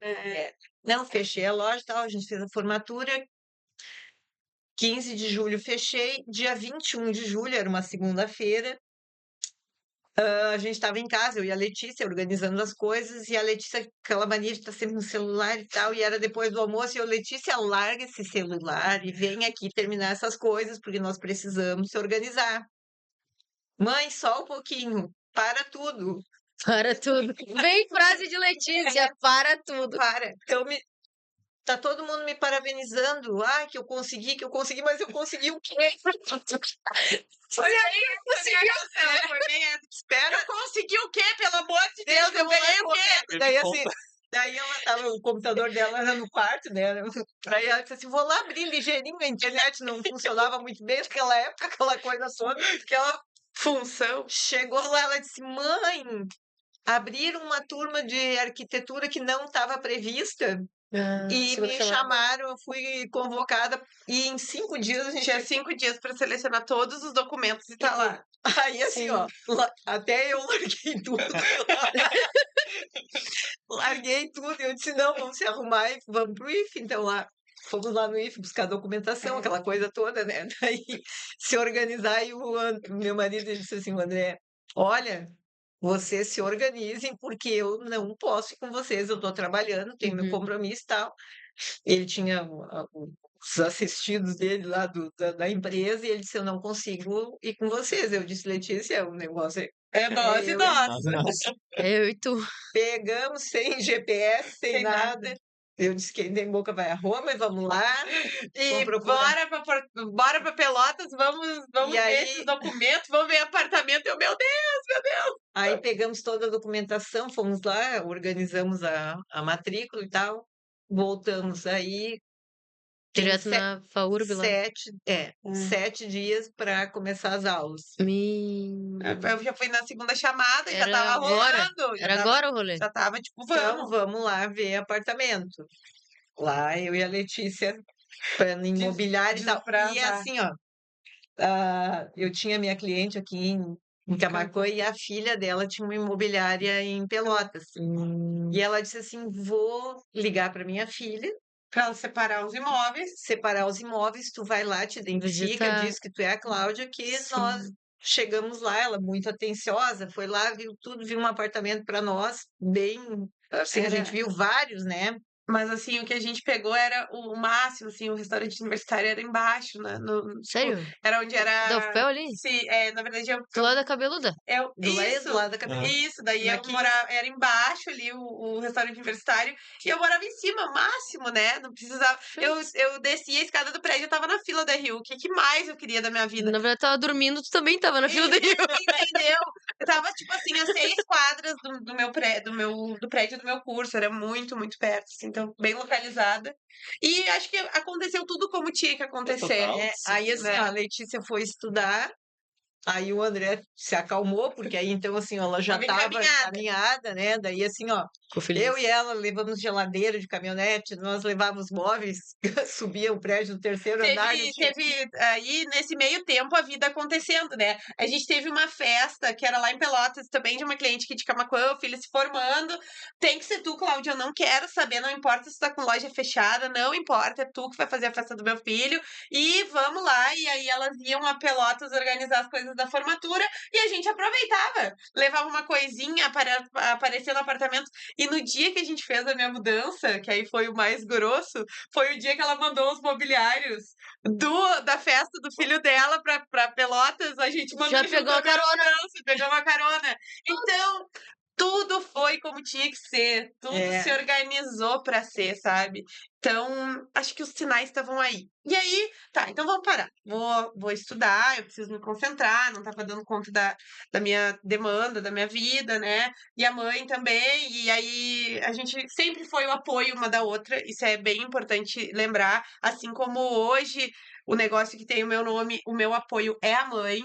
Não, fechei a loja e tal, a gente fez a formatura. 15 de julho fechei, dia 21 de julho, era uma segunda-feira, a gente estava em casa, eu e a Letícia, organizando as coisas, e a Letícia, aquela mania de estar sempre no celular e tal, e era depois do almoço, e eu, Letícia, larga esse celular e vem aqui terminar essas coisas, porque nós precisamos se organizar. Mãe, só um pouquinho, para tudo, Para tudo. Bem frase de Letícia, para tudo. para. Então, tá todo mundo me parabenizando, que eu consegui, mas eu consegui o quê? Foi bem essa. Espera, Eu consegui o quê? Pelo amor de Deus, eu vou lá ganhei o quê? correr. Daí, assim, daí ela tava, o computador dela era no quarto, né? Aí ela disse assim: vou lá abrir ligeirinho, a internet não funcionava muito bem naquela época, aquela coisa toda, aquela Função. chegou lá, ela disse: mãe, abriram uma turma de arquitetura que não estava prevista. E me chamaram, eu fui convocada, e em 5 dias a gente Tinha 5 dias para selecionar todos os documentos e tá lá. Aí, assim, ó, até eu larguei tudo. Larguei tudo. E eu disse, não, vamos se arrumar e vamos pro IFE. Então, lá, fomos lá no IFE buscar documentação, aquela coisa toda, né? Daí, se organizar. E o meu marido ele disse assim, o André, olha, vocês se organizem, porque eu não posso ir com vocês. Eu tô trabalhando, tenho meu compromisso e tal. Ele tinha os assistidos dele lá da empresa, e ele disse, eu não consigo ir com vocês. Eu disse, Letícia, o negócio É nós e eu- nós. Nossa. Eu e tu. pegamos sem GPS, sem Sem nada. Eu disse, quem tem boca vai a Roma, e vamos lá. E Vamos procurar. bora pra Pelotas, vamos E ver aí- esses documentos, vamos ver apartamento. Eu, meu Deus! Aí pegamos toda a documentação, fomos lá, organizamos a matrícula e tal. Voltamos aí. Tem Direto na FAURB lá. 7 dias para começar as aulas. Eu já fui na segunda chamada, já Era tava agora. rolando. Era agora o rolê. Já tava tipo, Então, vamos. vamos lá ver apartamento. Lá, eu e a Letícia, no imobiliário e tal. E desbravar. assim, ó, eu tinha minha cliente aqui em Camaquã e a filha dela tinha uma imobiliária em Pelotas. E ela disse assim, vou ligar para minha filha, Pra ela separar os imóveis. separar os imóveis, tu vai lá, te identifica, Visitar. diz que tu é a Cláudia, que Sim. nós chegamos lá, ela muito atenciosa, foi lá, viu tudo, viu um apartamento para nós, bem, assim, a Era- gente viu vários, né? Mas assim, o que a gente pegou era o máximo, assim, o restaurante universitário era embaixo, né? Sério? Era onde era. Da UFPEL ali? Sim, na verdade Do lado da cabeluda. Do lado da cabeça. Isso, daí Na eu 15. morava, era embaixo ali o restaurante universitário, e eu morava em cima, máximo, né? Não precisava. Eu descia a escada do prédio, eu tava na fila da Rio. O que mais eu queria da minha vida? Na verdade, tava dormindo, tu também tava na fila daí. Entendeu? Eu tava, tipo assim, a 6 quadras do prédio do meu curso. Era muito, muito perto, assim, então, bem localizada. E acho que aconteceu tudo como tinha que acontecer. Total. Aí, assim, né? a Letícia foi estudar, aí o André se acalmou, porque aí, então, assim, ó, ela já Tava estava encaminhada. encaminhada, né? Daí, assim, ó, Ficou feliz. eu e ela levamos geladeira de caminhonete, nós levávamos móveis, subia o prédio do terceiro andar. Teve aí, nesse meio tempo, a vida acontecendo, né? A gente teve uma festa, que era lá em Pelotas, também de uma cliente aqui de Camaquã, o filho se formando. Tem que ser tu, Cláudia, eu não quero saber, não importa se tá com loja fechada, não importa, é tu que vai fazer a festa do meu filho. E vamos lá, e aí elas iam a Pelotas organizar as coisas coisas da formatura e a gente aproveitava, levava uma coisinha, aparecia no apartamento. E no dia que a gente fez a minha mudança, que aí foi o mais grosso, foi o dia que ela mandou os mobiliários da festa do filho dela pra Pelotas. A gente mandou Já junto pegou a a minha carona. mudança, pegou uma carona. Então, tudo foi como tinha que ser, tudo É. se organizou pra ser, sabe? Então, acho que os sinais estavam aí. E aí, tá, então vamos parar. Vou estudar, eu preciso me concentrar, não tava dando conta da minha demanda, da minha vida, né? E a mãe também. E aí, a gente sempre foi o apoio uma da outra, isso é bem importante lembrar. Assim como hoje, o negócio que tem o meu nome, o meu apoio é a mãe.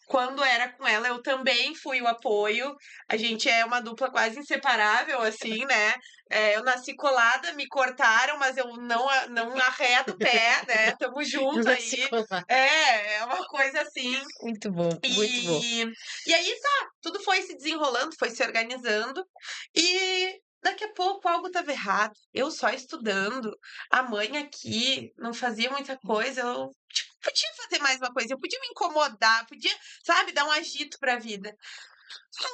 Quando era com ela, eu também fui o apoio. A gente é uma dupla quase inseparável, assim, né? Eu nasci colada, me cortaram, mas eu não arredo o pé, né? Tamo junto Não se aí. colar. É uma coisa assim. Muito bom, muito bom. E aí tá, tudo foi se desenrolando, foi se organizando. E daqui a pouco algo estava errado. Eu só estudando, a mãe aqui não fazia muita coisa. Eu tipo, podia fazer mais uma coisa, eu podia me incomodar, podia, sabe, dar um agito pra vida.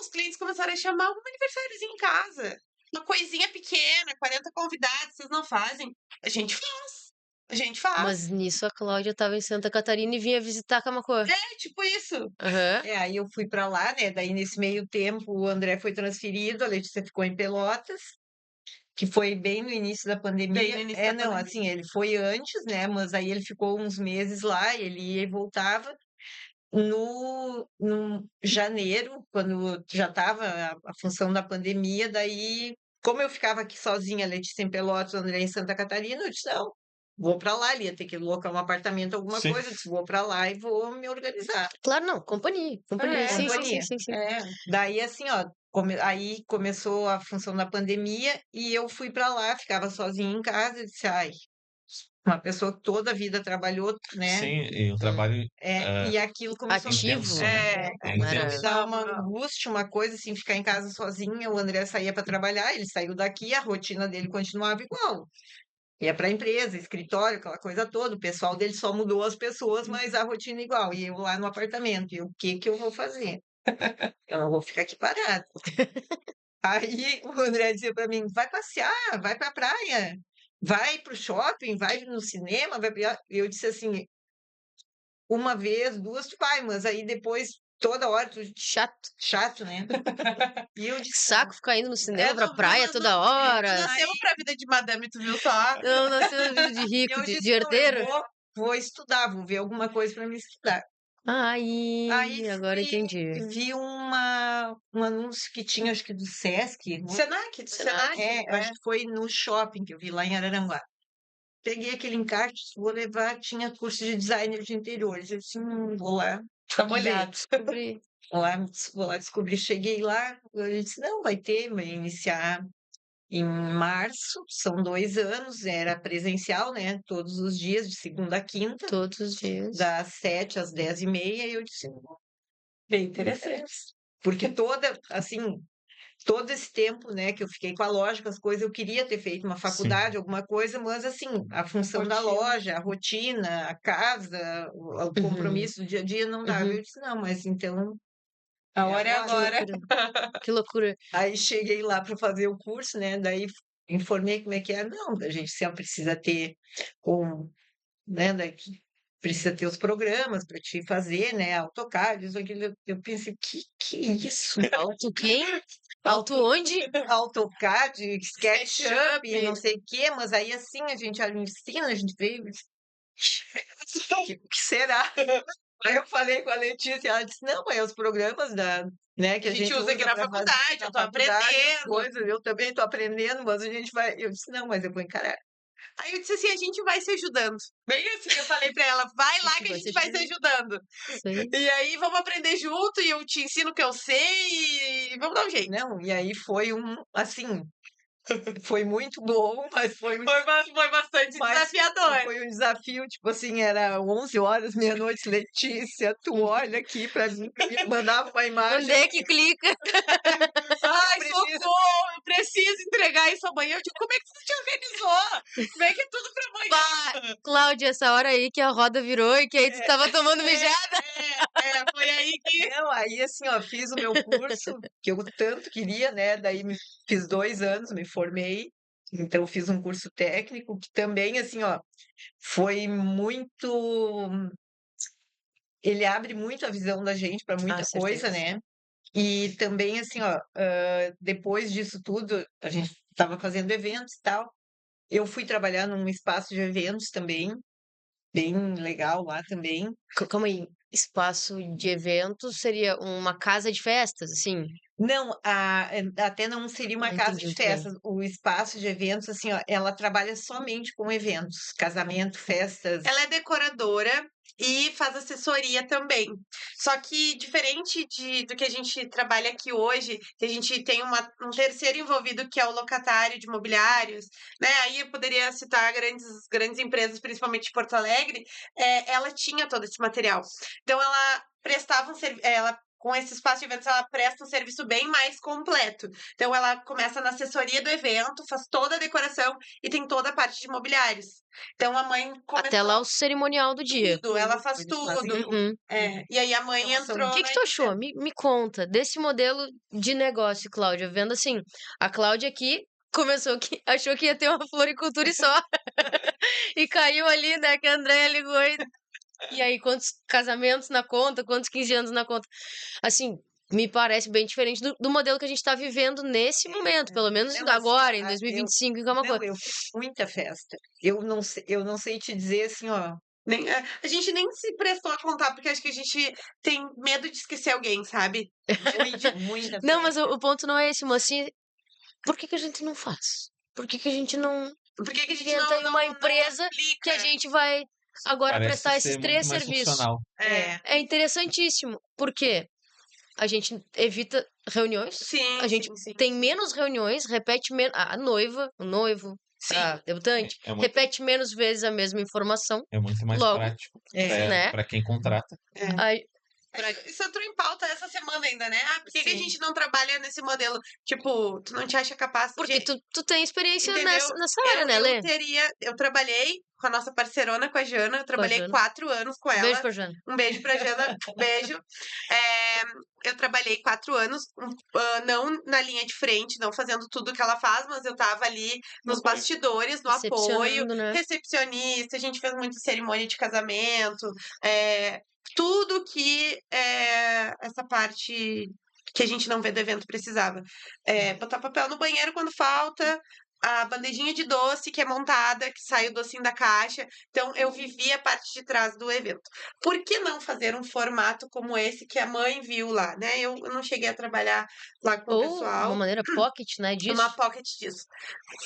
Os clientes começaram a chamar um aniversáriozinho em casa. Uma coisinha pequena, 40 convidados, vocês não fazem? A gente faz. A gente faz. Mas nisso a Cláudia tava em Santa Catarina e vinha visitar Camaquã. É tipo isso. Aham. Aí eu fui para lá, né? Daí nesse meio tempo o André foi transferido, a Letícia ficou em Pelotas, que foi bem no início da pandemia. Bem no início da Não, pandemia. assim, ele foi antes, né? Mas aí ele ficou uns meses lá, ele ia e voltava. No janeiro, quando já estava a função da pandemia, daí, como eu ficava aqui sozinha, a Letícia em Pelotas, o André em Santa Catarina, eu disse, não, vou para lá, ele ia ter que locar um apartamento, alguma Sim. coisa, eu disse, vou para lá e vou me organizar. Claro, não, companhia. Companhia. É, Sim, sim, sim, companhia. sim, sim. É. Daí, assim, ó, aí começou a função da pandemia e eu fui para lá, ficava sozinha em casa e disse, ai, uma pessoa que toda a vida trabalhou, né? Sim, e um trabalho E aquilo começou Ativo. intenso, né? É, Intenso. me dá uma Não. angústia, uma coisa assim, ficar em casa sozinha. O André saía para trabalhar, ele saiu daqui, a rotina dele continuava igual. Ia para a empresa, escritório, aquela coisa toda. O pessoal dele só mudou as pessoas, mas a rotina igual. E eu lá no apartamento. E o que que eu vou fazer? Eu não vou ficar aqui parado. Aí o André dizia para mim: vai passear, vai para a praia, vai para o shopping, vai no cinema. Eu disse assim: uma vez, duas, tu vai, mas aí depois, toda hora, tu Chato. chato, né? E eu disse, Saco ficar indo no cinema, pra não, praia não, toda não hora. nascemos pra vida de madame, tu viu só? Não, nasceu na vida de rico, eu de disse, não, eu herdeiro. vou estudar, vou ver alguma coisa para me estudar. Aí, Aí agora entendi. vi um anúncio que tinha, acho que do Sesc. Senac, do Senac. Eu acho que foi no shopping que eu vi lá em Araranguá. Peguei aquele encarte, vou levar, tinha curso de designer de interiores. Eu disse, vou lá. Dá uma olhada. Descobri. Vou lá descobrir. Cheguei lá, eu disse, não, vai iniciar em março, são 2 anos, era presencial, né? Todos os dias, de segunda a quinta, Todos os dias. das 7 às 10h30, e eu disse, Bem interessante. porque todo esse tempo, né, que eu fiquei com a loja, com as coisas, eu queria ter feito uma faculdade, alguma coisa, mas assim, a função da Rotina. loja, a rotina, a casa, o compromisso do dia a dia não dava. Uhum. Eu disse, não, mas então A hora é agora. Que loucura. Aí cheguei lá para fazer o curso, né? Daí informei como é que era. Não, a gente sempre precisa ter né? Precisa ter os programas para te fazer, né? AutoCAD, isso, aquilo. Eu pensei, que é isso? Alto quem? Alto onde? AutoCAD, SketchUp, SketchUp. não sei o quê, mas aí assim a gente ensina, a gente veio. O que será? Aí eu falei com a Letícia, ela disse, não, é os programas né, que A gente usa aqui na pra fazer faculdade, na eu tô faculdade, aprendendo. coisas, eu também estou aprendendo, mas a gente vai. Eu disse, não, mas eu vou encarar. Aí eu disse assim, a gente vai se ajudando. Bem assim, eu falei pra ela, vai lá que a gente vai se ajudando. Isso aí. E aí vamos aprender junto e eu te ensino o que eu sei e vamos dar um jeito. Não, e aí foi assim, Foi muito bom, mas foi Foi bastante Mas desafiador. foi um desafio, tipo assim, era 11 horas, meia-noite, Letícia, tu olha aqui pra mim, me mandava uma imagem. Onde é que clica? Ai, preciso- socorro! Eu preciso entregar isso amanhã. Eu digo, como é que você te organizou? Como é que é tudo pra amanhã? Pá, Cláudia, essa hora aí que a roda virou e que aí tu tava tomando mijada. Foi aí que... Não, aí assim, ó, fiz o meu curso, que eu tanto queria, né? Daí fiz 2 anos, me formei. Então, fiz um curso técnico que também, assim, ó, foi muito. Ele abre muito a visão da gente para muita coisa, certeza. né? E também, assim, ó, depois disso tudo, a gente estava fazendo eventos e tal. Eu fui trabalhar num espaço de eventos também, bem legal lá também. Calma aí. Espaço de eventos seria uma casa de festas, assim? Não, até não seria uma Não casa entendi de muito bem. festas. O espaço de eventos, assim, ó, ela trabalha somente com eventos, casamento, festas. Ela é decoradora e faz assessoria também. Só que diferente do que a gente trabalha aqui hoje, que a gente tem um terceiro envolvido que é o locatário de imobiliários, né? Aí eu poderia citar grandes empresas, principalmente de Porto Alegre, ela tinha todo esse material. Então ela prestava com esse espaço de eventos, ela presta um serviço bem mais completo. Então, ela começa na assessoria do evento, faz toda a decoração e tem toda a parte de imobiliários. Então, a mãe começou Até lá o cerimonial do dia. tudo, ela faz Eles fazem tudo. tudo. Uhum. E aí, a mãe Então, são- entrou O que que tu achou? Me conta desse modelo de negócio, Cláudia. Vendo assim, a Cláudia aqui começou que achou que ia ter uma floricultura e só. E caiu ali, né, que a Andréia ligou e aí quantos casamentos na conta, quantos 15 anos na conta. Assim, me parece bem diferente do modelo que a gente tá vivendo nesse momento, pelo menos Não, assim, agora, em eu 2025, que é uma não, coisa. eu fiz muita festa. Eu não sei te dizer assim, ó. A gente nem se prestou a contar, porque acho que a gente tem medo de esquecer alguém, sabe? Muita Não, mas festa. o ponto não é esse, mas assim, por que que a gente não faz? Por que que a gente não Por que que a gente inventa aí uma não empresa que a aplica? gente vai agora Parece prestar esses ser muito 3 mais serviços? funcional. É interessantíssimo. Por quê? A gente evita reuniões, Sim, a gente sim. tem menos reuniões, repete menos. A noiva, o noivo, Sim. a debutante, É muito, repete menos vezes a mesma informação. é muito mais Logo, prático né? para quem contrata. A- Isso entrou em pauta essa semana ainda, né? Por que a Sim. gente não trabalha nesse modelo? Tipo, tu não te acha capaz porque de... tu tem experiência Entendeu? nessa área, né, Lê? Eu trabalhei com a nossa parcerona, com a Jana, eu trabalhei Jana. 4 anos com ela. Beijo pra Jana. Um beijo pra Jana, beijo. Eu trabalhei 4 anos, não na linha de frente, não fazendo tudo que ela faz, mas eu tava ali nos bastidores, no apoio, Recepcionando, né? recepcionista, a gente fez muita cerimônia de casamento, tudo que essa parte que a gente não vê do evento precisava. Botar papel no banheiro quando falta, a bandejinha de doce que é montada, que sai o docinho da caixa. Então, eu vivi a parte de trás do evento. Por que não fazer um formato como esse que a mãe viu lá, né? Eu não cheguei a trabalhar lá com o Ou pessoal. uma maneira pocket, né, disso. Uma pocket disso.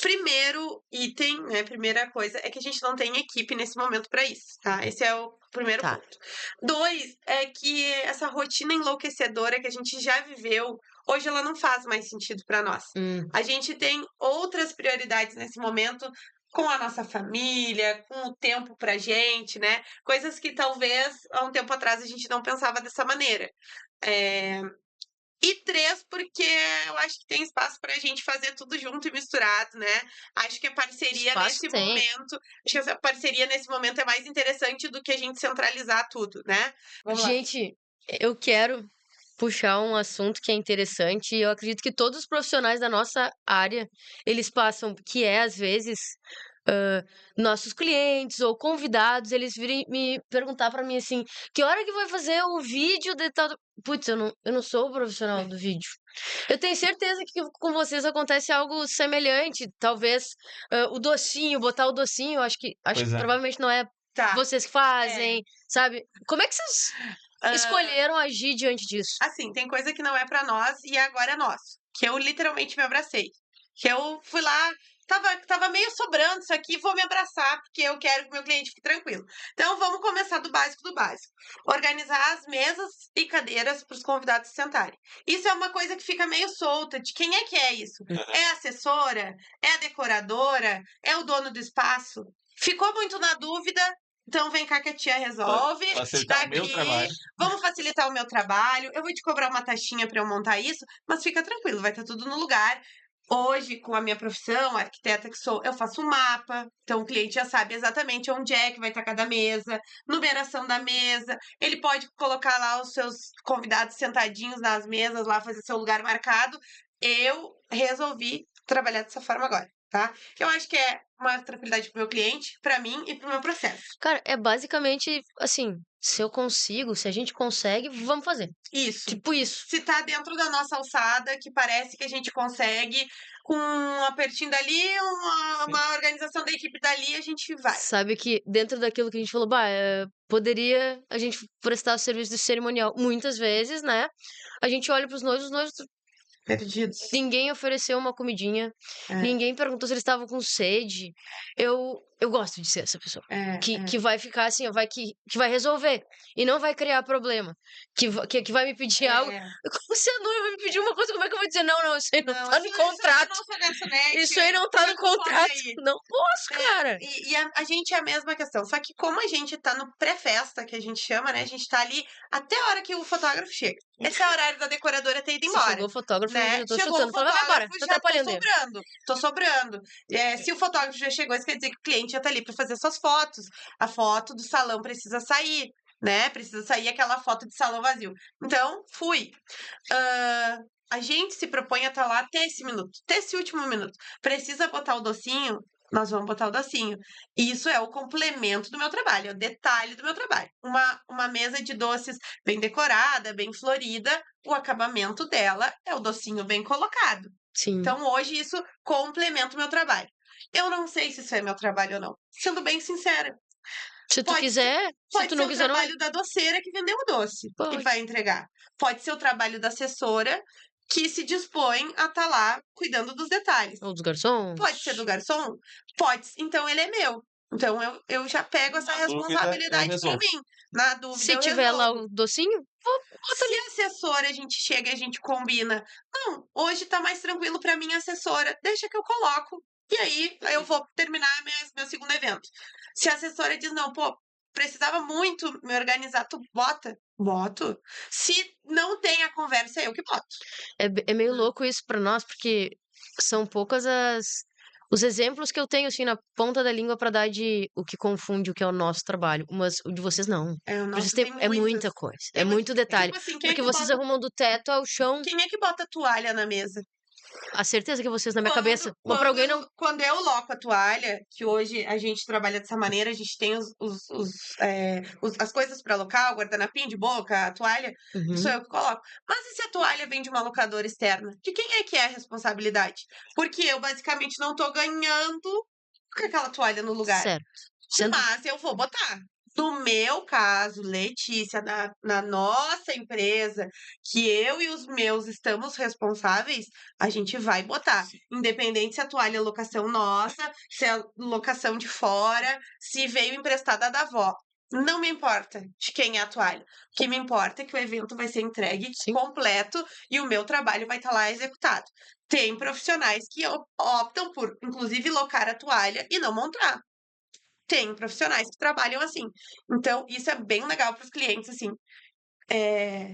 Primeiro item, né? Primeira coisa é que a gente não tem equipe nesse momento para isso, tá? Esse é o primeiro Tá. ponto. 2 é que essa rotina enlouquecedora que a gente já viveu, hoje ela não faz mais sentido para nós. A gente tem outras prioridades nesse momento com a nossa família, com o tempo pra gente, né? Coisas que talvez há um tempo atrás a gente não pensava dessa maneira. E 3, porque eu acho que tem espaço pra gente fazer tudo junto e misturado, né? Acho que a parceria Espaço nesse tem. momento, acho que essa parceria nesse momento é mais interessante do que a gente centralizar tudo, né? Vamos lá. Gente, eu quero puxar um assunto que é interessante e eu acredito que todos os profissionais da nossa área, eles passam, que é às vezes nossos clientes ou convidados, eles virem me perguntar pra mim assim, que hora que vai fazer o vídeo de tal... Putz, eu não sou o profissional do vídeo. Eu tenho certeza que com vocês acontece algo semelhante, talvez o docinho, botar o docinho, acho que Pois é. provavelmente não é Tá. vocês que fazem, sabe? Como é que vocês escolheram agir diante disso? Assim, tem coisa que não é pra nós e agora é nosso. Que eu literalmente me abracei. Que eu fui lá, tava meio sobrando isso aqui, vou me abraçar, porque eu quero que meu cliente fique tranquilo. Então, vamos começar do básico do básico. Organizar as mesas e cadeiras para os convidados sentarem. Isso é uma coisa que fica meio solta, de quem é que é isso? É a assessora? É a decoradora? É o dono do espaço? Ficou muito na dúvida? Então vem cá que a tia resolve. Facilitar o meu Aqui, trabalho. vamos facilitar o meu trabalho. Eu vou te cobrar uma taxinha para eu montar isso, mas fica tranquilo, vai estar tudo no lugar. Hoje, com a minha profissão, arquiteta que sou, eu faço um mapa. Então o cliente já sabe exatamente onde é que vai estar cada mesa, numeração da mesa. Ele pode colocar lá os seus convidados sentadinhos nas mesas, lá fazer seu lugar marcado. Eu resolvi trabalhar dessa forma agora, tá? Eu acho que é uma tranquilidade pro meu cliente, pra mim e pro meu processo. Cara, é basicamente assim, se eu consigo, se a gente consegue, vamos fazer. Isso. Tipo isso. Se tá dentro da nossa alçada, que parece que a gente consegue, com um apertinho dali, uma organização da equipe dali, a gente vai. Sabe que dentro daquilo que a gente falou, poderia a gente prestar o serviço de cerimonial. Muitas vezes, né? A gente olha pros noivos, os noivos, Perdidos. ninguém ofereceu uma comidinha, É. ninguém perguntou se eles estavam com sede. Eu gosto de ser essa pessoa. Que vai ficar assim, ó, que vai resolver. E não vai criar problema. Que vai me pedir algo. Como se a noiva vai me pedir uma coisa, como é que eu vou dizer? Não, isso aí não tá no contrato. Isso aí não tá no contrato. Não posso, cara. E a gente é a mesma questão. Só que como a gente tá no pré-festa, que a gente chama, né? A gente tá ali até a hora que o fotógrafo chega. Esse é o horário da decoradora ter ido embora. Chegou o fotógrafo, né? eu tô Chegou chutando. o Falei, vai embora, fotógrafo, tô já atrapalhando ele. tô sobrando. Se o fotógrafo já chegou, isso quer dizer que o cliente já tá ali pra fazer suas fotos. A foto do salão precisa sair, né? Precisa sair aquela foto de salão vazio. Então, fui. A gente se propõe a estar lá até esse minuto, até esse último minuto. Precisa botar o docinho? Nós vamos botar o docinho. Isso é o complemento do meu trabalho, é o detalhe do meu trabalho. Uma mesa de doces bem decorada, bem florida, o acabamento dela é o docinho bem colocado. Sim. Então, hoje, isso complementa o meu trabalho. Eu não sei se isso é meu trabalho ou não. Sendo bem sincera. Se tu quiser, se tu não quiser, não. Pode ser o trabalho da doceira que vendeu o doce e vai entregar. Pode ser o trabalho da assessora que se dispõe a estar lá cuidando dos detalhes. Ou dos garçons. Pode ser do garçom? Pode. Então, ele é meu. Então, eu já pego essa responsabilidade pra mim. Na dúvida, se tiver lá o docinho, se a assessora, a gente chega e a gente combina. Não, hoje tá mais tranquilo pra mim, assessora. Deixa que eu coloco. E aí, eu vou terminar meu segundo evento. Se a assessora diz, não, precisava muito me organizar, tu bota? Boto. Se não tem a conversa, é eu que boto. É meio louco isso pra nós, porque são poucas os exemplos que eu tenho, assim, na ponta da língua pra dar de o que confunde o que é o nosso trabalho. Mas o de vocês, não. É muita coisa. É muito detalhe. Tipo assim, porque vocês arrumam do teto ao chão. Quem é que bota toalha na mesa? A certeza que vocês, na minha cabeça, vão pra alguém não... Quando eu loco a toalha, que hoje a gente trabalha dessa maneira, a gente tem as coisas pra alocar, o guardanapinho de boca, a toalha, sou eu que coloco. Mas e se a toalha vem de uma locadora externa? De quem é que é a responsabilidade? Porque eu, basicamente, não tô ganhando com aquela toalha no lugar. Certo. Mas eu vou botar. No meu caso, Letícia, na nossa empresa, que eu e os meus estamos responsáveis, a gente vai botar. Independente se a toalha é locação nossa, se é locação de fora, se veio emprestada da avó. Não me importa de quem é a toalha. O que me importa é que o evento vai ser entregue completo e o meu trabalho vai estar lá executado. Tem profissionais que optam por, inclusive, locar a toalha e não montar. Tem profissionais que trabalham assim. Então, isso é bem legal para os clientes, assim.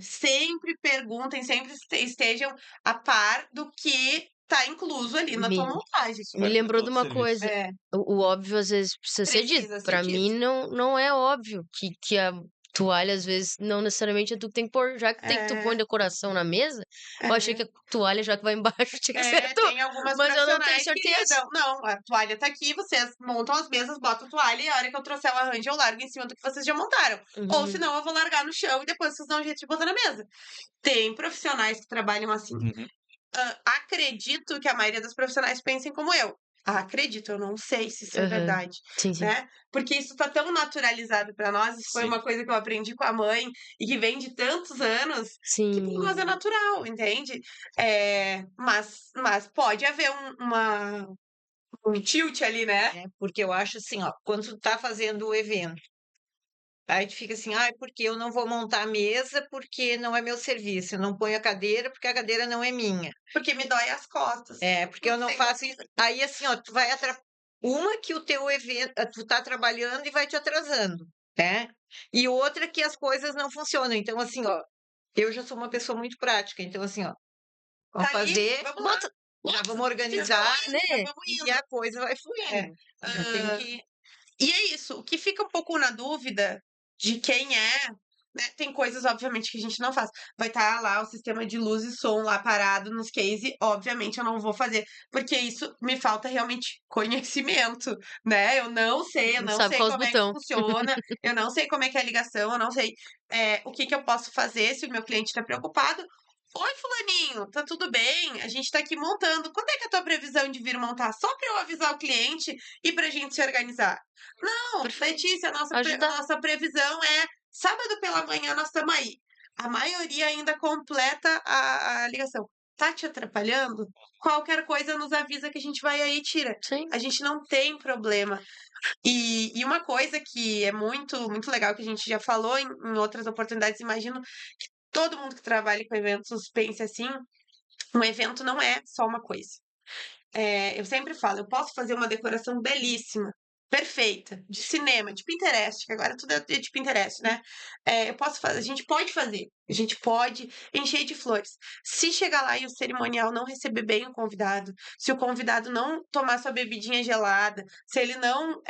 Sempre perguntem, sempre estejam a par do que tá incluso ali na tua montagem. Me lembrou de uma coisa. O óbvio, às vezes, precisa ser dito. Pra mim, não é óbvio que a toalha, às vezes, não necessariamente é tu que tem que pôr. Já que tu põe decoração na mesa, eu achei que a toalha, já que vai embaixo, tinha que ser tu. Tem algumas mas eu não tenho profissionais certeza. Não, a toalha tá aqui, vocês montam as mesas, botam a toalha e a hora que eu trouxer o arranjo, eu largo em cima do que vocês já montaram. Ou senão eu vou largar no chão e depois vocês dão um jeito de botar na mesa. Tem profissionais que trabalham assim. Acredito que a maioria dos profissionais pensem como eu. Acredito, eu não sei se isso é verdade, Sim. né? Porque isso tá tão naturalizado pra nós, isso foi uma coisa que eu aprendi com a mãe e que vem de tantos anos, que pra nós é natural, entende? Mas pode haver Um tilt ali, né? Porque eu acho assim, ó, quando tu tá fazendo o evento, aí tu fica assim, ai, porque eu não vou montar a mesa porque não é meu serviço, eu não ponho a cadeira porque a cadeira não é minha. Porque me dói as costas. Porque eu não Tem faço isso. Aí assim, ó, tu vai uma que o teu evento, tu tá trabalhando e vai te atrasando, né? E outra que as coisas não funcionam. Então assim, ó, eu já sou uma pessoa muito prática, então assim, ó, vamos Tá aí, fazer, vamos lá. já vamos organizar né? Vamos e indo. a coisa vai fluindo. Já tem Ah, que E é isso. O que fica um pouco na dúvida de quem é, né? Tem coisas, obviamente, que a gente não faz. Vai estar lá o sistema de luz e som lá parado nos case. Obviamente, eu não vou fazer, porque isso me falta realmente conhecimento, né? Eu não sei, eu Não não sabe sei qual os como é que botão. funciona, eu não sei como é que é a ligação, eu não sei o que que eu posso fazer se o meu cliente está preocupado. Oi, fulaninho, tá tudo bem? A gente tá aqui montando. Quando é que é a tua previsão de vir montar? Só para eu avisar o cliente e pra gente se organizar. Não, Letícia, Ajudar. nossa previsão é sábado pela manhã nós estamos aí. A maioria ainda completa a ligação. Tá te atrapalhando? Qualquer coisa nos avisa que a gente vai aí e tira. Sim. A gente não tem problema. E uma coisa que é muito legal, que a gente já falou em outras oportunidades, imagino que todo mundo que trabalha com eventos pense assim, um evento não é só uma coisa. Eu sempre falo, eu posso fazer uma decoração belíssima, perfeita, de cinema, de Pinterest, que agora tudo é de Pinterest, né? Eu posso fazer, a gente pode encher de flores. Se chegar lá e o cerimonial não receber bem o convidado, se o convidado não tomar sua bebidinha gelada, se ele não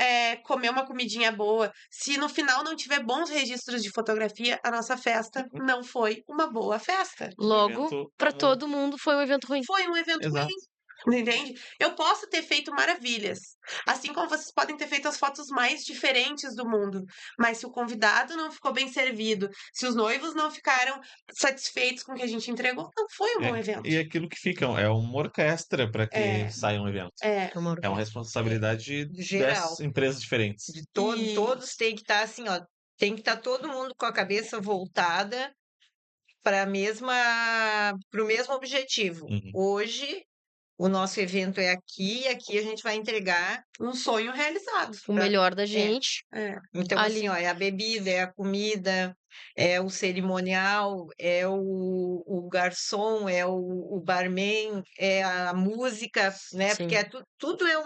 comer uma comidinha boa, se no final não tiver bons registros de fotografia, a nossa festa não foi uma boa festa. Logo, evento pra como- todo mundo foi um evento ruim. Foi um evento Exato. ruim. Entende? Eu posso ter feito maravilhas, assim como vocês podem ter feito as fotos mais diferentes do mundo, mas se o convidado não ficou bem servido, se os noivos não ficaram satisfeitos com o que a gente entregou, não foi um bom evento. E aquilo que fica é uma orquestra para que É. saia um evento. É. Amor. É uma responsabilidade geral. das empresas diferentes. De E- todos tem que estar assim, ó, tem que estar todo mundo com a cabeça voltada para o mesmo objetivo. Uhum. Hoje, o nosso evento é aqui, e aqui a gente vai entregar. Um sonho realizado. O melhor da gente. Então, Ali. assim, ó, é a bebida, é a comida, é o cerimonial, é o garçom, é o barman, é a música, né? Sim. Porque tudo é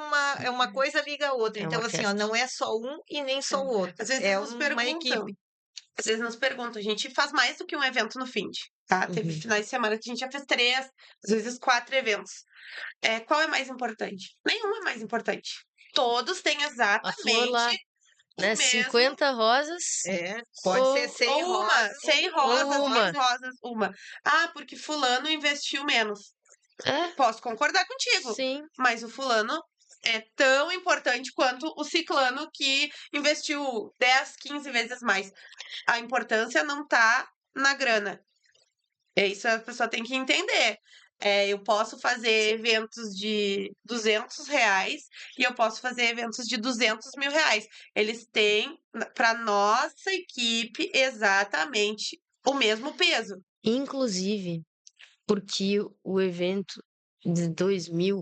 uma coisa liga a outra. É uma Então, assim, ó, orquestra. não é só um e nem só o outro. Às vezes É nos uma perguntam. equipe. Às vezes nos perguntam, a gente faz mais do que um evento no Find, tá? Teve Uhum. finais de semana que a gente já fez 3, às vezes 4 eventos. Qual é mais importante? Nenhum é mais importante. Todos têm A flor lá, exatamente o né? mesmo. 50 rosas. Pode Ou- ser 100 Ou uma, rosas. 100 rosas, uma. 2 rosas, uma. Ah, porque fulano investiu menos. É, Posso concordar contigo, sim. mas o fulano é tão importante quanto o ciclano que investiu 10, 15 vezes mais. A importância não tá na grana. Isso a pessoa tem que entender. Eu posso fazer eventos de R$ 200 e eu posso fazer eventos de R$ 200.000. Eles têm, para nossa equipe, exatamente o mesmo peso. Inclusive, porque o evento de 2000,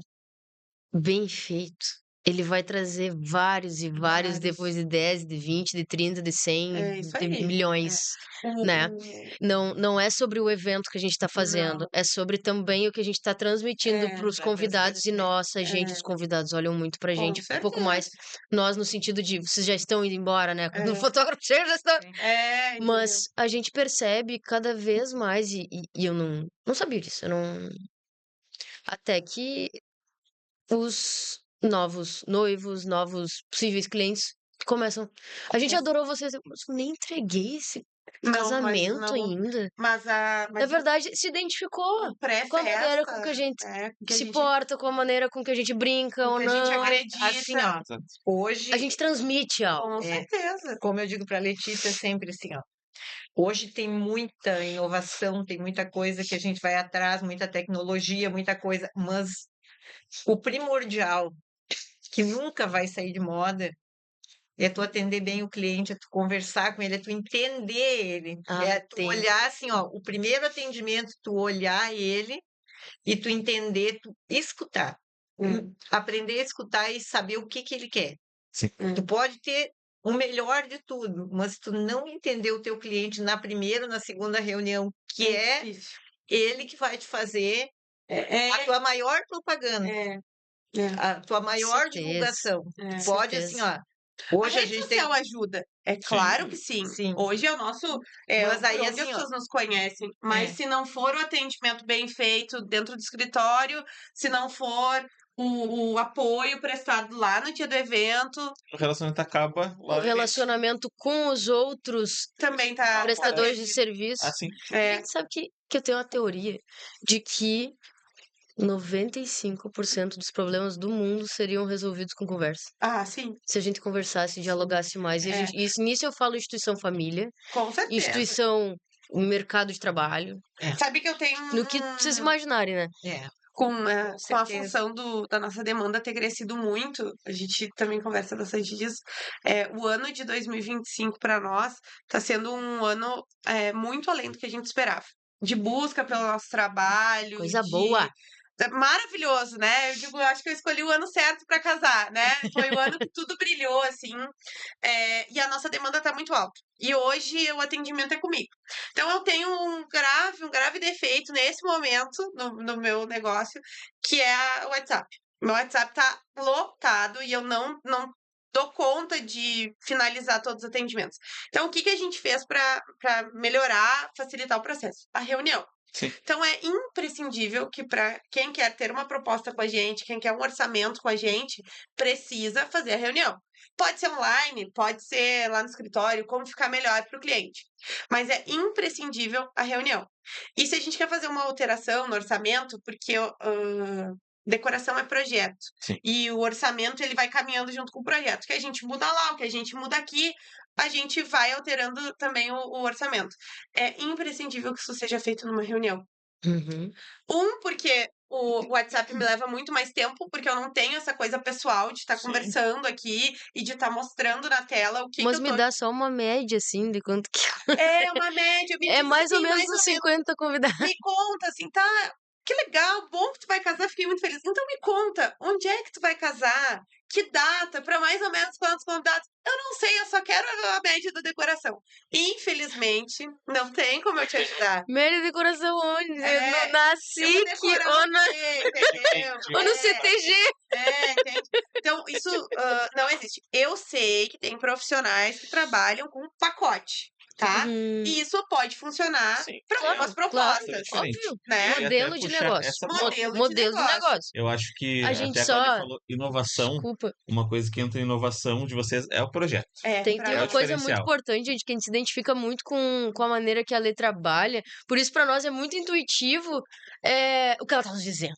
bem feito, ele vai trazer vários e vários Vários. depois de 10, de 20, de 30, de 100, É isso de aí. milhões, né? Não é sobre o evento que a gente está fazendo, Não. é sobre também o que a gente está transmitindo para os vai convidados e transmitir. nossa, gente, os convidados olham muito pra Com gente, um pouco certeza. mais nós no sentido de vocês já estão indo embora, né? Quando o É. fotógrafo chega, já está. Entendeu? Mas a gente percebe cada vez mais, e eu não sabia disso, eu não. Até que os novos noivos, novos possíveis clientes começam. A gente adorou vocês, mas eu nem entreguei esse Não, mas casamento não. ainda. Mas Na verdade, se identificou o com a maneira com pré-festa, que a gente que a se gente, porta, com a maneira com que a gente brinca ou que a gente não. acredita. Assim, ó, hoje, A gente transmite algo. Com certeza. como eu digo para a Letícia, é sempre assim, ó. Hoje tem muita inovação, tem muita coisa que a gente vai atrás, muita tecnologia, muita coisa, mas o primordial, que nunca vai sair de moda, é tu atender bem o cliente, é tu conversar com ele, é tu entender ele, é tu Tem. olhar assim, ó, o primeiro atendimento, tu olhar ele e tu entender, tu escutar. aprender a escutar e saber o que ele quer. Sim. Tu pode ter o melhor de tudo, mas se tu não entender o teu cliente na primeira, na segunda reunião, que é difícil. ele que vai te fazer a tua maior propaganda, a tua maior certeza. divulgação. É. Tu pode, assim, Certeza. ó, hoje A a rede gente tem... social ajuda. É claro que sim. Sim. Hoje é o nosso. Mas aí, por onde assim, as ó, pessoas nos conhecem. Mas se não for o atendimento bem feito dentro do escritório, se não for o apoio prestado lá no dia do evento, O relacionamento acaba lá O no evento. relacionamento com os outros também tá prestadores de perdido. serviço. Assim, É. Gente, sabe que eu tenho uma teoria de que 95% dos problemas do mundo seriam resolvidos com conversa. Ah, sim, Se a gente conversasse e dialogasse mais. E a É. gente, e nisso eu falo instituição família, com certeza. instituição mercado de trabalho. Sabe que eu tenho No que vocês imaginarem, né? com a certeza. função da nossa demanda ter crescido muito, a gente também conversa bastante disso. O ano de 2025 para nós está sendo um ano muito além do que a gente esperava. De busca pelo nosso trabalho. Coisa boa. Maravilhoso, né? Eu acho que eu escolhi o ano certo para casar, né? Foi o ano que tudo brilhou, assim. E a nossa demanda está muito alta. E hoje o atendimento é comigo. Então eu tenho um grave defeito nesse momento no meu negócio, que é o WhatsApp. Meu WhatsApp tá lotado e eu não dou conta de finalizar todos os atendimentos. Então, o que a gente fez para melhorar, facilitar o processo? A reunião. Sim. Então, é imprescindível que para quem quer ter uma proposta com a gente, quem quer um orçamento com a gente, precisa fazer a reunião. Pode ser online, pode ser lá no escritório, como ficar melhor para o cliente. Mas é imprescindível a reunião. E se a gente quer fazer uma alteração no orçamento, porque decoração é projeto. Sim. E o orçamento ele vai caminhando junto com o projeto. O que a gente muda lá, o que a gente muda aqui, a gente vai alterando também o orçamento. É imprescindível que isso seja feito numa reunião. Porque o WhatsApp me leva muito mais tempo, porque eu não tenho essa coisa pessoal de estar Sim. conversando aqui e de estar mostrando na tela o que Mas eu me tô... dá só uma média, assim, de quanto que É uma média. Me é diz mais ou assim, menos uns 50 convidados. me conta, assim, tá? Que legal, bom que tu vai casar, fiquei muito feliz. Então me conta, onde é que tu vai casar? Que data? Para mais ou menos quantos convidados? Eu não sei, eu só quero a média da decoração. Infelizmente, não tem como eu te ajudar. Média de decoração onde? É, Na eu vou SIC decorar ou, na, você, entendeu? ou no CTG. Entende? Então, isso não existe. Eu sei que tem profissionais que trabalham com pacote, tá? Uhum. E isso pode funcionar Sim, para claro, algumas claro, propostas, diferente. óbvio. né? E até Modelo de puxar negócio. essa Modelo de negócio. Eu acho que A gente até quando só... ele falou inovação, Desculpa. uma coisa que entra em inovação de vocês é o projeto. Tem É uma o coisa muito diferencial. importante, gente, que a gente se identifica muito com a maneira que a Lê trabalha. Por isso, pra nós, é muito intuitivo o que ela tá nos dizendo.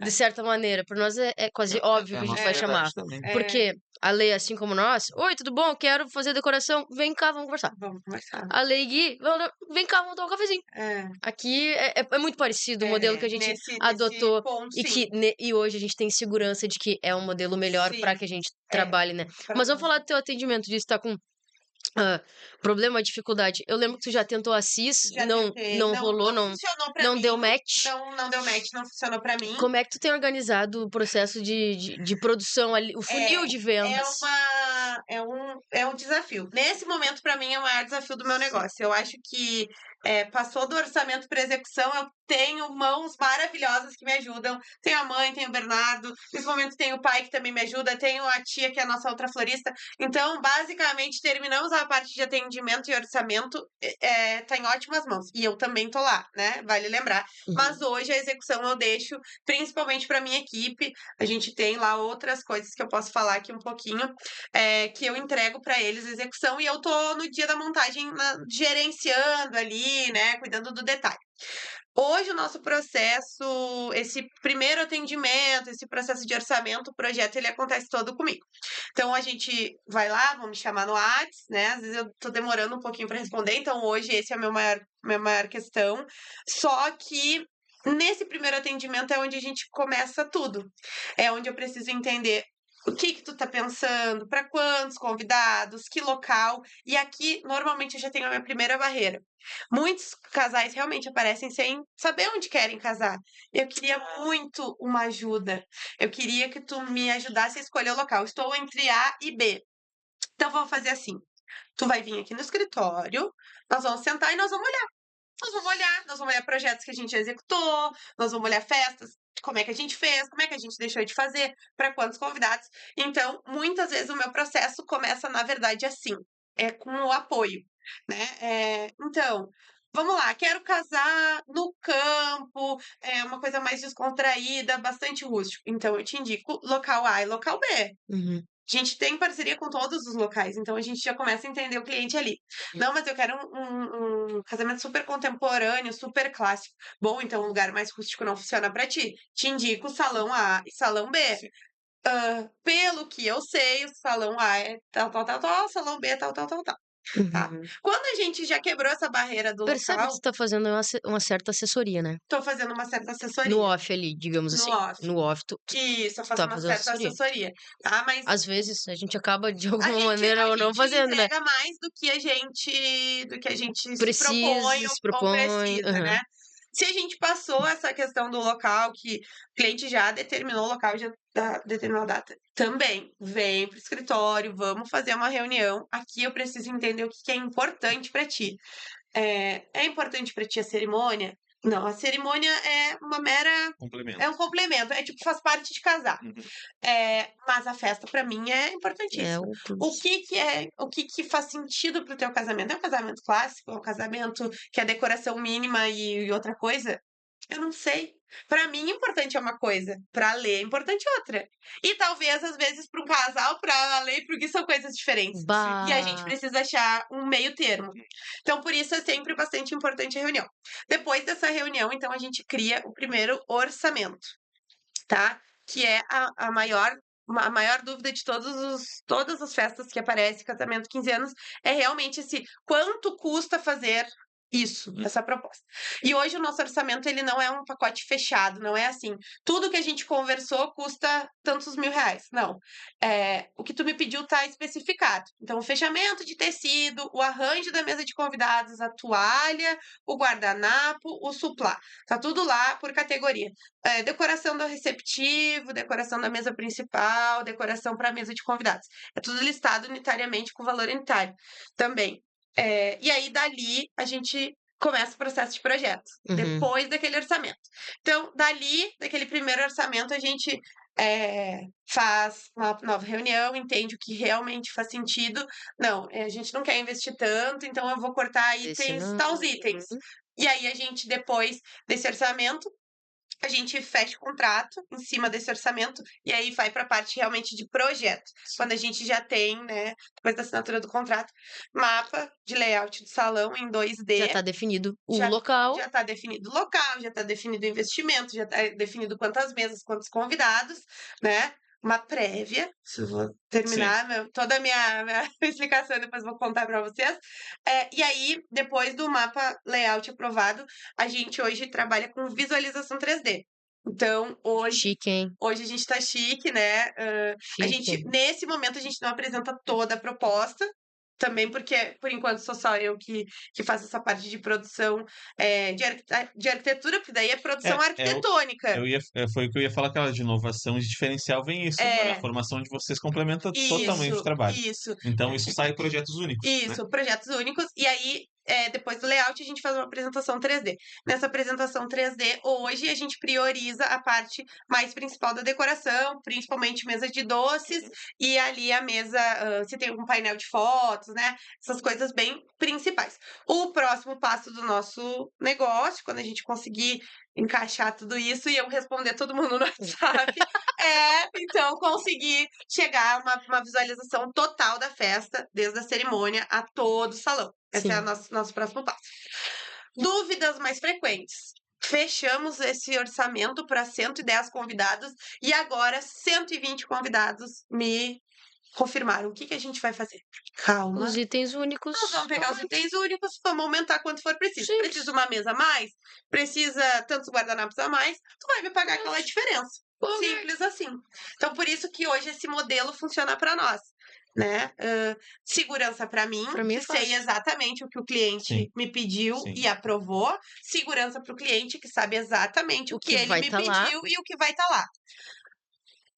De certa maneira. Pra nós é quase óbvio É que a a gente nossa vai verdade chamar. também. Porque a Lê, assim como nós, oi, tudo bom? Quero fazer decoração. Vem cá, vamos conversar. Vamos conversar. A Lei e Gui, vem cá, vamos tomar um cafezinho. Aqui é muito parecido o modelo que a gente adotou. Ponto, E, e hoje a gente tem segurança de que é um modelo melhor Sim. pra que a gente trabalhe, né? Pra Mas nós. vamos falar do teu atendimento, de estar com problema, dificuldade. Eu lembro que tu já tentou a CIS, Já não tentei, rolou, não funcionou pra não mim. deu match. Não deu match, não funcionou pra mim. Como é que tu tem organizado o processo de produção ali, o funil de vendas? É um desafio. Nesse momento, pra mim, é o maior desafio do meu negócio. Eu acho que passou do orçamento para execução, eu tenho mãos maravilhosas que me ajudam. Tenho a mãe, tenho o Bernardo, nesse momento tenho o pai que também me ajuda, tenho a tia que é a nossa outra florista. Então, basicamente, terminamos a parte de atendimento e orçamento, tá em ótimas mãos. E eu também tô lá, né? Vale lembrar. Mas hoje a execução eu deixo, principalmente para minha equipe. A gente tem lá outras coisas que eu posso falar aqui um pouquinho, que eu entrego para eles a execução e eu tô no dia da montagem gerenciando ali, né? Cuidando do detalhe. Hoje o nosso processo, esse primeiro atendimento, esse processo de orçamento, o projeto, ele acontece todo comigo. Então a gente vai lá, vão me chamar no WhatsApp, né? Às vezes eu tô demorando um pouquinho para responder, então hoje esse é a minha maior questão. Só que nesse primeiro atendimento é onde a gente começa tudo. É onde eu preciso entender o que tu tá pensando, para quantos convidados, que local. E aqui, normalmente, eu já tenho a minha primeira barreira. Muitos casais realmente aparecem sem saber onde querem casar. Eu queria muito uma ajuda. Eu queria que tu me ajudasse a escolher o local. Estou entre A e B. Então, vamos fazer assim. Tu vai vir aqui no escritório, nós vamos sentar e nós vamos olhar. Nós vamos olhar projetos que a gente já executou, nós vamos olhar festas, como é que a gente fez, como é que a gente deixou de fazer, para quantos convidados. Então, muitas vezes o meu processo começa, na verdade, assim, com o apoio, né? Então, vamos lá, quero casar no campo, uma coisa mais descontraída, bastante rústico. Então, eu te indico local A e local B. Uhum. A gente tem parceria com todos os locais, então a gente já começa a entender o cliente ali. Não, mas eu quero um casamento super contemporâneo, super clássico. Bom, então um lugar mais rústico não funciona pra ti. Te indico salão A e salão B. Sim. Pelo que eu sei, o salão A é tal, tal, tal, tal, salão B é tal, tal, tal, tal. Tá? Uhum. Quando a gente já quebrou essa barreira do Percebe que local, você tá fazendo uma certa assessoria, né? tô fazendo uma certa No assessoria. off ali, digamos No assim. off. No off, tu Isso, eu faço tá uma fazendo certa assessoria. Tá? Mas Às vezes a gente acaba de a alguma gente, maneira a ou não gente fazendo, né? entrega mais do que a gente se Precisa, se ou propõe. precisa, né? Se a gente passou essa questão do local, que o cliente já determinou o local, já determinou a data, também vem pro escritório, vamos fazer uma reunião. Aqui eu preciso entender o que é importante para ti. É importante para ti a cerimônia? Não, a cerimônia é uma mera. Complemento. É um complemento, tipo, faz parte de casar. Uhum. Mas a festa, pra mim, é É importantíssima. o O que que faz sentido pro teu casamento? É um casamento clássico? É um casamento que é decoração mínima e outra coisa? Eu não sei. Pra mim, importante é uma coisa, pra Lê, importante é outra. E talvez, às vezes, para um casal, pra Lê e pro Gui são coisas diferentes. E a gente Bah. precisa achar um meio termo. Então, por isso é sempre bastante importante a reunião. Depois dessa reunião, então, a gente cria o primeiro orçamento, tá? Que é a maior dúvida de todas as festas que aparecem, casamento, 15 anos, é realmente esse quanto custa fazer isso, essa proposta. E hoje o nosso orçamento, ele não é um pacote fechado, não é assim, tudo que a gente conversou custa tantos mil reais. Não. O que tu me pediu tá especificado. Então, o fechamento de tecido, o arranjo da mesa de convidados, a toalha, o guardanapo, o suplá. Tá tudo lá por categoria. Decoração do receptivo, decoração da mesa principal, decoração para a mesa de convidados. É tudo listado unitariamente com valor unitário também. E aí, dali, a gente começa o processo de projeto, Uhum. depois daquele orçamento. Então, dali, daquele primeiro orçamento, a gente faz uma nova reunião, entende o que realmente faz sentido. Não, a gente não quer investir tanto, então eu vou cortar Esse itens, não. tais itens. E aí, a gente, depois desse orçamento, a gente fecha o contrato em cima desse orçamento e aí vai para a parte realmente de projeto. Quando a gente já tem, né, depois da assinatura do contrato, mapa de layout do salão em 2D. Já tá definido o Já- local. Já está definido o local, já está definido o investimento, já está definido quantas mesas, quantos convidados, né? Uma prévia. Se vou terminar toda a minha explicação, depois vou contar para vocês. E aí, depois do mapa layout aprovado, a gente hoje trabalha com visualização 3D. Então, hoje Chique, hein? a gente tá chique, né? A gente, Chique. nesse momento, a gente não apresenta toda a proposta. Também porque, por enquanto, sou só eu que faço essa parte de produção de arquitetura, porque daí é produção arquitetônica. Foi o que eu ia falar, aquela de inovação e de diferencial vem isso. A formação de vocês complementa totalmente o trabalho. Isso. Então, isso sai projetos únicos. Isso, né? projetos únicos. E aí, depois do layout, a gente faz uma apresentação 3D. Nessa apresentação 3D, hoje a gente prioriza a parte mais principal da decoração, principalmente mesa de doces, e ali a mesa, se tem algum painel de fotos, né? Essas coisas bem principais. O próximo passo do nosso negócio, quando a gente conseguir encaixar tudo isso e eu responder todo mundo no WhatsApp, então, conseguir chegar a uma visualização total da festa, desde a cerimônia a todo o salão. Esse é o nosso próximo passo. Dúvidas mais frequentes. Fechamos esse orçamento para 110 convidados e agora 120 convidados me confirmaram. O que a gente vai fazer? Calma. Os itens únicos. Nós vamos pegar os itens únicos, vamos aumentar quanto for preciso. Sim. Precisa uma mesa a mais? Precisa tantos guardanapos a mais? Tu vai me pagar aquela diferença. Simples assim. Então, por isso que hoje esse modelo funciona para nós, né? Segurança para mim, Pra mim é que sei fácil. exatamente o que o cliente Sim. me pediu Sim. e aprovou. Segurança para o cliente, que sabe exatamente O o que que ele vai me tá lá. pediu e o que vai estar lá.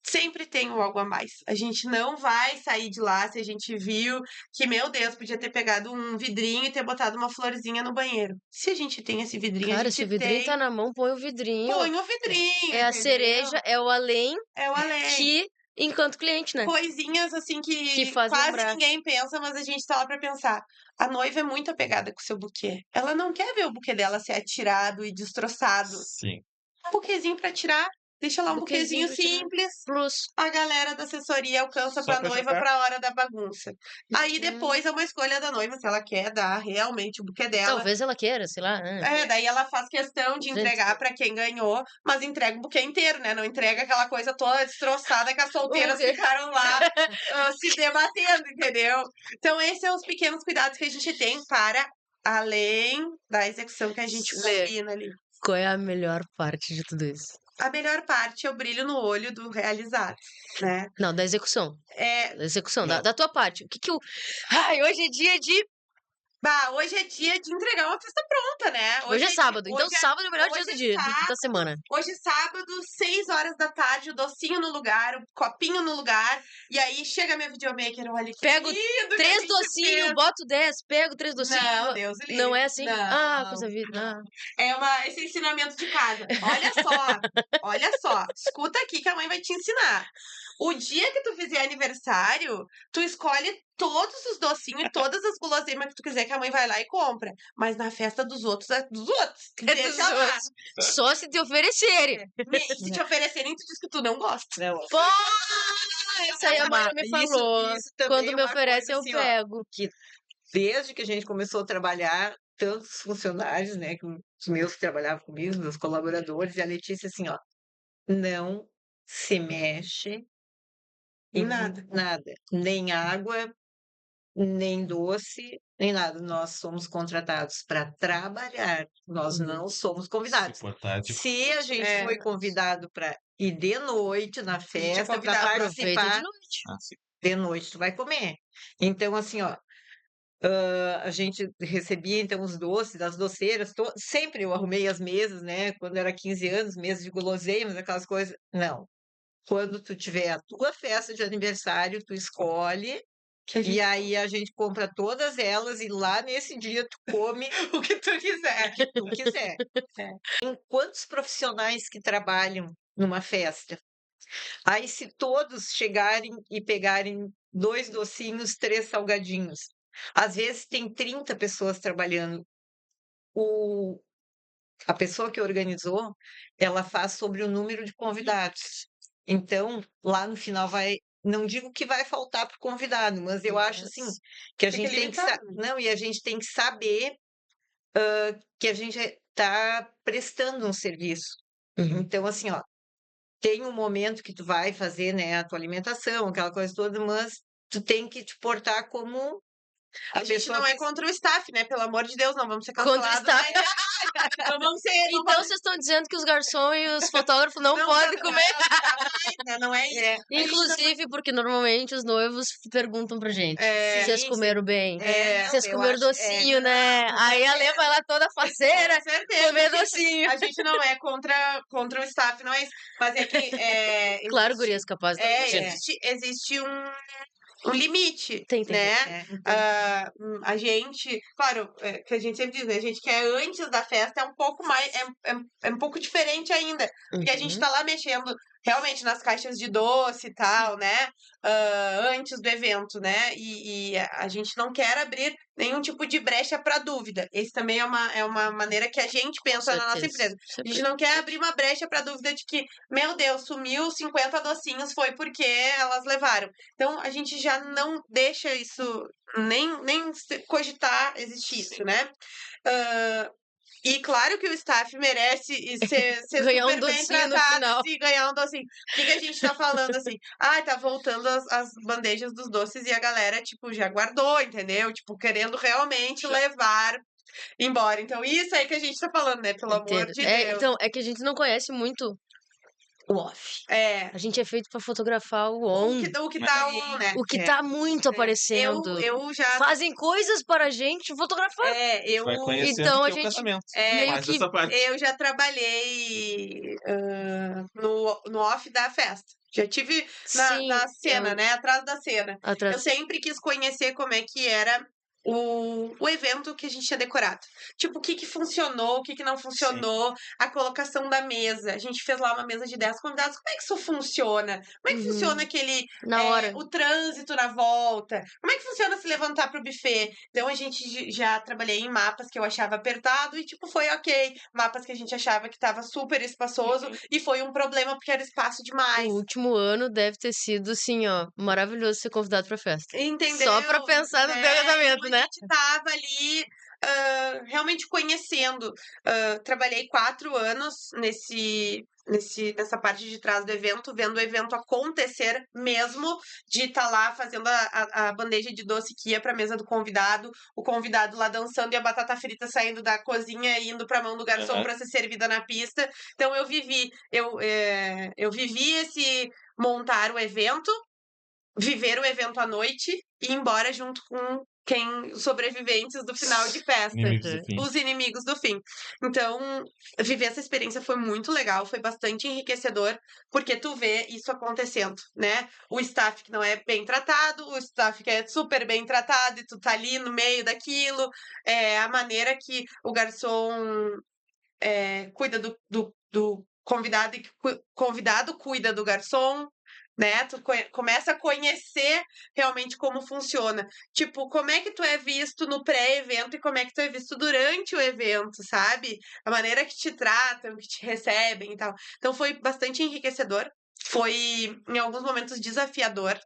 Sempre tem algo a mais. A gente não vai sair de lá se a gente viu que, meu Deus, podia ter pegado um vidrinho e ter botado uma florzinha no banheiro. Se a gente tem esse vidrinho, a Cara, gente se o vidrinho tem. tá na mão, põe o vidrinho. Põe o vidrinho, É a entendeu? cereja, é o além É o além. que enquanto cliente, né? Coisinhas assim Que que faz quase lembrar. ninguém pensa, mas a gente tá lá pra pensar. A noiva é muito apegada com o seu buquê. Ela não quer ver o buquê dela ser atirado e destroçado. Sim. Um buquezinho pra tirar, deixa lá um buquezinho Buquezinho pra tirar. simples. Plus. A galera da assessoria alcança Só pra pra noiva jogar. pra hora da bagunça. Aí Uhum. depois é uma escolha da noiva se ela quer dar realmente o buquê dela. Talvez ela queira, sei lá. Daí ela faz questão de Gente. entregar pra quem ganhou, mas entrega o buquê inteiro, né? Não entrega aquela coisa toda destroçada que as solteiras buquê. ficaram lá se debatendo, entendeu? Então, esses são os pequenos cuidados que a gente tem para além da execução que a gente Lê. combina ali. Qual é a melhor parte de tudo isso? A melhor parte é o brilho no olho do realizado, né? Não, da execução. É, Da execução, da, Não. da tua parte. O que que eu... Ai, hoje é dia de... hoje é dia de entregar uma festa pronta, né? Hoje é sábado. Então, hoje é- sábado é o melhor dia hoje do é dia, sábado. da semana. Hoje, sábado, 6 horas da tarde, o docinho no lugar, o copinho no lugar. E aí chega minha videomaker, olha que Pego lindo que a 3 gente docinhos, fez. boto 10, pego 3 docinhos. Não, Deus o Não é livre. assim? Não, Ah, coisa vida. não. Esse é ensinamento de casa. Olha só. Escuta aqui que a mãe vai te ensinar. O dia que tu fizer aniversário, tu escolhe todos os docinhos e todas as guloseimas que tu quiser que a mãe vai lá e compra. Mas na festa dos outros, é dos outros. É dos Deixa lá. outros. Só se te oferecerem. E se te oferecerem, tu diz que tu não gosta. Não, Pô, isso aí a mãe me falou. isso também Quando é me uma oferece, eu coisa assim, ó, pego. desde que a gente começou a trabalhar, tantos funcionários, né, que os meus que trabalhavam comigo, meus colaboradores, e a Letícia assim, ó, não se mexe em nada, nem água, nem doce, nem nada. Nós somos contratados para trabalhar, nós não somos convidados. Se botar de... Se a gente É. foi convidado para ir de noite na gente é festa, para convidado, Aproveita participar, de noite. Ah, sim. de noite tu vai comer. Então, assim, ó, a gente recebia, então, os doces, as doceiras, sempre eu arrumei as mesas, né? Quando era 15 anos, mesas de guloseimas, aquelas coisas. Não. Quando tu tiver a tua festa de aniversário, tu escolhe, Que a gente- e aí a gente compra todas elas, e lá nesse dia tu come O que tu quiser. o que tu quiser. É. Tem quantos profissionais que trabalham numa festa? Aí, se todos chegarem e pegarem 2 docinhos, 3 salgadinhos, às vezes tem 30 pessoas trabalhando. A pessoa que organizou, ela faz sobre o número de convidados. Então, lá no final não digo que vai faltar para o convidado, mas eu acho assim que a Tem que gente tem que limitar, não, e a gente tem que saber que a gente está prestando um serviço. Uhum. Então, assim, ó, tem um momento que tu vai fazer, né, a tua alimentação, aquela coisa toda, mas tu tem que te portar como A gente pessoa não é que- contra o staff, né? Pelo amor de Deus, não vamos ser Contra o cancelados. staff. Né? Não vamos ser. Não Então vamos- vocês estão dizendo que os garçons e os fotógrafos não podem comer. Não é isso. É, Inclusive, porque normalmente os noivos perguntam pra gente É, se vocês sim, comeram bem. é, Vocês eu comeram acho- docinho, né? Aí a Lê vai lá toda faceira com certeza. comer docinho. A gente não é contra o staff, não é isso. Mas é que. Claro, existe- gurias capazes de existe um limite, Tem. né? então, A gente, claro, que a gente sempre diz, né? A gente quer antes da festa é um pouco mais, é um pouco diferente ainda, porque a gente Uhum. tá lá mexendo realmente nas caixas de doce e tal, né? Antes do evento, né? E a gente não quer abrir nenhum tipo de brecha para dúvida. Esse também é uma maneira que a gente pensa na nossa certeza. empresa. A gente não quer abrir uma brecha para dúvida de que, meu Deus, sumiu 50 docinhos, foi porque elas levaram. Então, a gente já não deixa isso, nem cogitar existir isso, né? E claro que o staff merece ser Ganhar um super bem docinho no tratado final. e ganhar um docinho. O que a gente tá falando assim? Tá voltando as bandejas dos doces e a galera, tipo, já guardou, entendeu? Tipo, querendo realmente levar embora. Então, isso aí que a gente tá falando, né? Pelo amor Entendo. de Deus. Então, é que a gente não conhece muito o off. É. A gente é feito pra fotografar o on. O que tá on, né? O que tá muito aparecendo. Eu já. Fazem coisas para a gente fotografar. Eu. Vai conhecendo Então, o a teu gente casamento. meio Mais que- dessa parte. Eu já trabalhei no off da festa. Já tive Sim, na cena, eu- né? Atrás da cena. atrás. Eu sempre quis conhecer como é que era o evento que a gente tinha decorado. Tipo, o que funcionou, o que não funcionou, a colocação da mesa. A gente fez lá uma mesa de 10 convidados. Como é que isso funciona? Como é que Uhum. funciona aquele... Na hora. o trânsito na volta? Como é que funciona se levantar pro buffet? Então, a gente já trabalhei em mapas que eu achava apertado e, tipo, foi ok. Mapas que a gente achava que tava super espaçoso e foi um problema porque era espaço demais. O último ano deve ter sido, assim, ó, maravilhoso ser convidado pra festa. Entendeu? Só pra pensar no teu casamento, Então, né? A gente tava ali realmente conhecendo. Trabalhei 4 anos nessa parte de trás do evento, vendo o evento acontecer mesmo, de estar lá fazendo a bandeja de doce que ia pra mesa do convidado, o convidado lá dançando e a batata frita saindo da cozinha e indo pra mão do garçom pra ser servida na pista. Então eu vivi esse montar o evento, viver o evento à noite e ir embora junto com os sobreviventes do final de festa. Inimigos do fim. Os inimigos do fim. Então, viver essa experiência foi muito legal, foi bastante enriquecedor, porque tu vê isso acontecendo, né? O staff que não é bem tratado, o staff que é super bem tratado e tu tá ali no meio daquilo, a maneira que o garçom cuida do convidado e que o convidado cuida do garçom, né? Tu começa a conhecer realmente como funciona. Tipo, como é que tu é visto no pré-evento e como é que tu é visto durante o evento, sabe? A maneira que te tratam, que te recebem e tal. Então foi bastante enriquecedor. Foi, em alguns momentos, desafiador,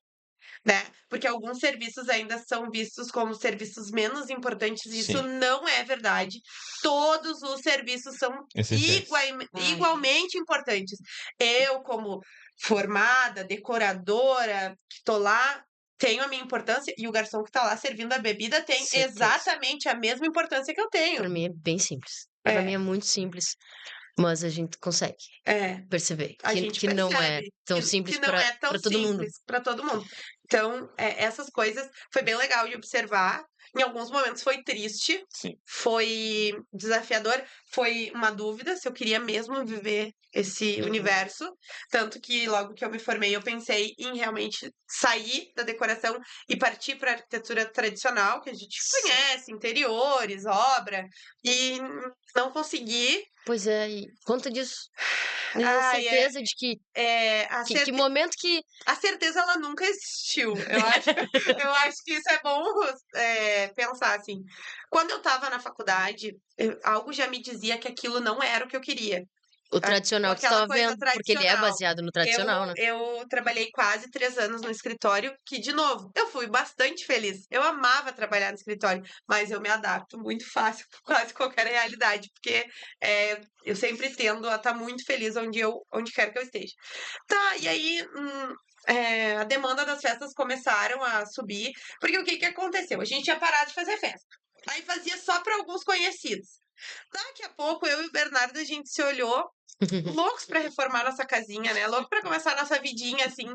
né? Porque alguns serviços ainda são vistos como serviços menos importantes, e isso Sim. não é verdade. Todos os serviços são Essenciais. igualmente importantes. Eu, como formada, decoradora, que tô lá, tenho a minha importância, e o garçom que tá lá servindo a bebida tem Certeza. exatamente a mesma importância que eu tenho. Pra mim é bem simples. Pra mim é muito simples. Mas a gente consegue perceber A gente que não é percebe tão simples que não é tão pra todo mundo. simples para todo mundo. Então, essas coisas foi bem legal de observar. Em alguns momentos foi triste, Sim. foi desafiador, foi uma dúvida se eu queria mesmo viver esse universo. Tanto que logo que eu me formei, eu pensei em realmente sair da decoração e partir para arquitetura tradicional, que a gente conhece, interiores, obra, e não consegui. Pois é, e conta disso. Tenho Ai, certeza de que que momento que a certeza ela nunca existiu. Eu acho que isso é bom pensar assim. Quando eu tava na faculdade, algo já me dizia que aquilo não era o que eu queria. o tradicional que você Aquela estava coisa vendo, porque ele é tradicional. baseado no tradicional, né? Eu trabalhei quase 3 anos no escritório, que, de novo, eu fui bastante feliz. Eu amava trabalhar no escritório, mas eu me adapto muito fácil com quase qualquer realidade, porque eu sempre tendo a estar muito feliz onde quer que eu esteja. Tá, e aí a demanda das festas começaram a subir, porque o que aconteceu? A gente tinha parado de fazer festa. Aí fazia só para alguns conhecidos. Daqui a pouco, eu e o Bernardo, a gente se olhou, loucos pra reformar nossa casinha, né? Loucos pra começar nossa vidinha, assim.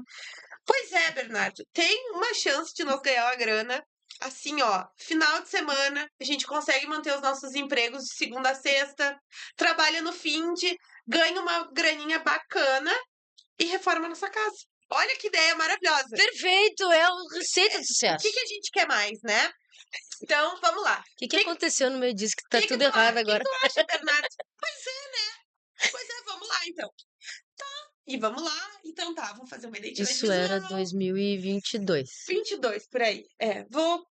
Pois é, Bernardo, tem uma chance de nós ganhar uma grana. Assim, ó, final de semana, a gente consegue manter os nossos empregos de segunda a sexta, trabalha no finde, ganha uma graninha bacana e reforma nossa casa. Olha que ideia maravilhosa. Perfeito, é o receita do O sucesso. que a gente quer mais, né? Então, vamos lá. O que aconteceu no meio disso que tá que tudo tu errado acha? agora? O que tu acha, Bernardo? Pois é, né? Pois é, vamos lá, então. Tá, e vamos lá. Então tá, vamos fazer uma identidade Isso visual. era 2022. 22, por aí. Vou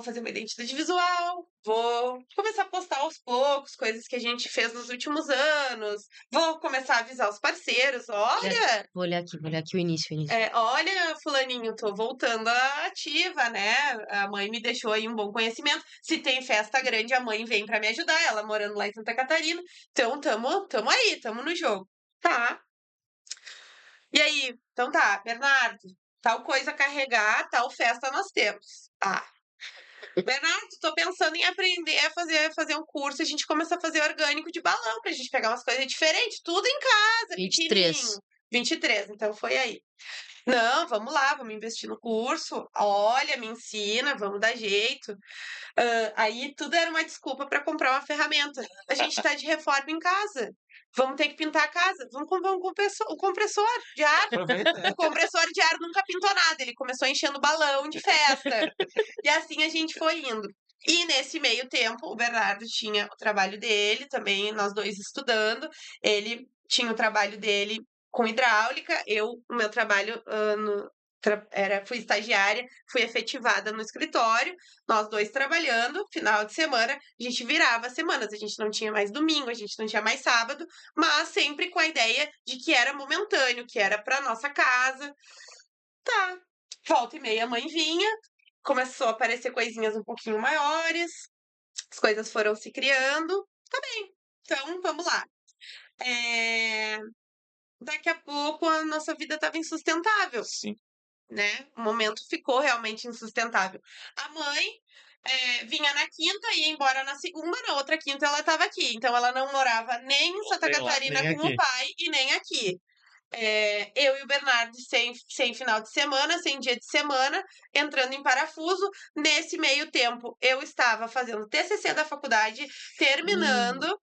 fazer uma identidade visual, vou começar a postar aos poucos coisas que a gente fez nos últimos anos, vou começar a avisar os parceiros, olha... Vou olhar aqui o início. Olha, fulaninho, tô voltando à ativa, né? A mãe me deixou aí um bom conhecimento. Se tem festa grande, a mãe vem pra me ajudar, ela morando lá em Santa Catarina. Então, tamo aí, tamo no jogo. Tá. E aí? Então tá, Bernardo, tal coisa a carregar, tal festa nós temos. Tá. Bernardo, tô pensando em aprender a fazer um curso, a gente começa a fazer orgânico de balão, pra gente pegar umas coisas diferentes, tudo em casa, 23. pequenininho. 23, então foi aí. Não, vamos lá, vamos investir no curso. Olha, me ensina, vamos dar jeito. Aí tudo era uma desculpa para comprar uma ferramenta. A gente tá de reforma em casa. Vamos ter que pintar a casa. Vamos comprar um compressor de ar. Aproveita. O compressor de ar nunca pintou nada. Ele começou enchendo balão de festa. E assim a gente foi indo. E nesse meio tempo, o Bernardo tinha o trabalho dele também, nós dois estudando. Ele tinha o trabalho dele com hidráulica, eu, o meu trabalho fui estagiária, fui efetivada no escritório, nós dois trabalhando, final de semana, a gente virava semanas, a gente não tinha mais domingo, a gente não tinha mais sábado, mas sempre com a ideia de que era momentâneo, que era para nossa casa. Tá, volta e meia a mãe vinha, começou a aparecer coisinhas um pouquinho maiores, as coisas foram se criando, tá bem, então vamos lá. Daqui a pouco a nossa vida estava insustentável, Sim. né? O momento ficou realmente insustentável. A mãe vinha na quinta, ia embora na segunda, na outra quinta ela estava aqui. Então ela não morava nem em Santa Nem lá, Catarina nem com o aqui. pai e nem aqui. Eu e o Bernardo sem final de semana, sem dia de semana, entrando em parafuso. Nesse meio tempo, eu estava fazendo TCC da faculdade, terminando.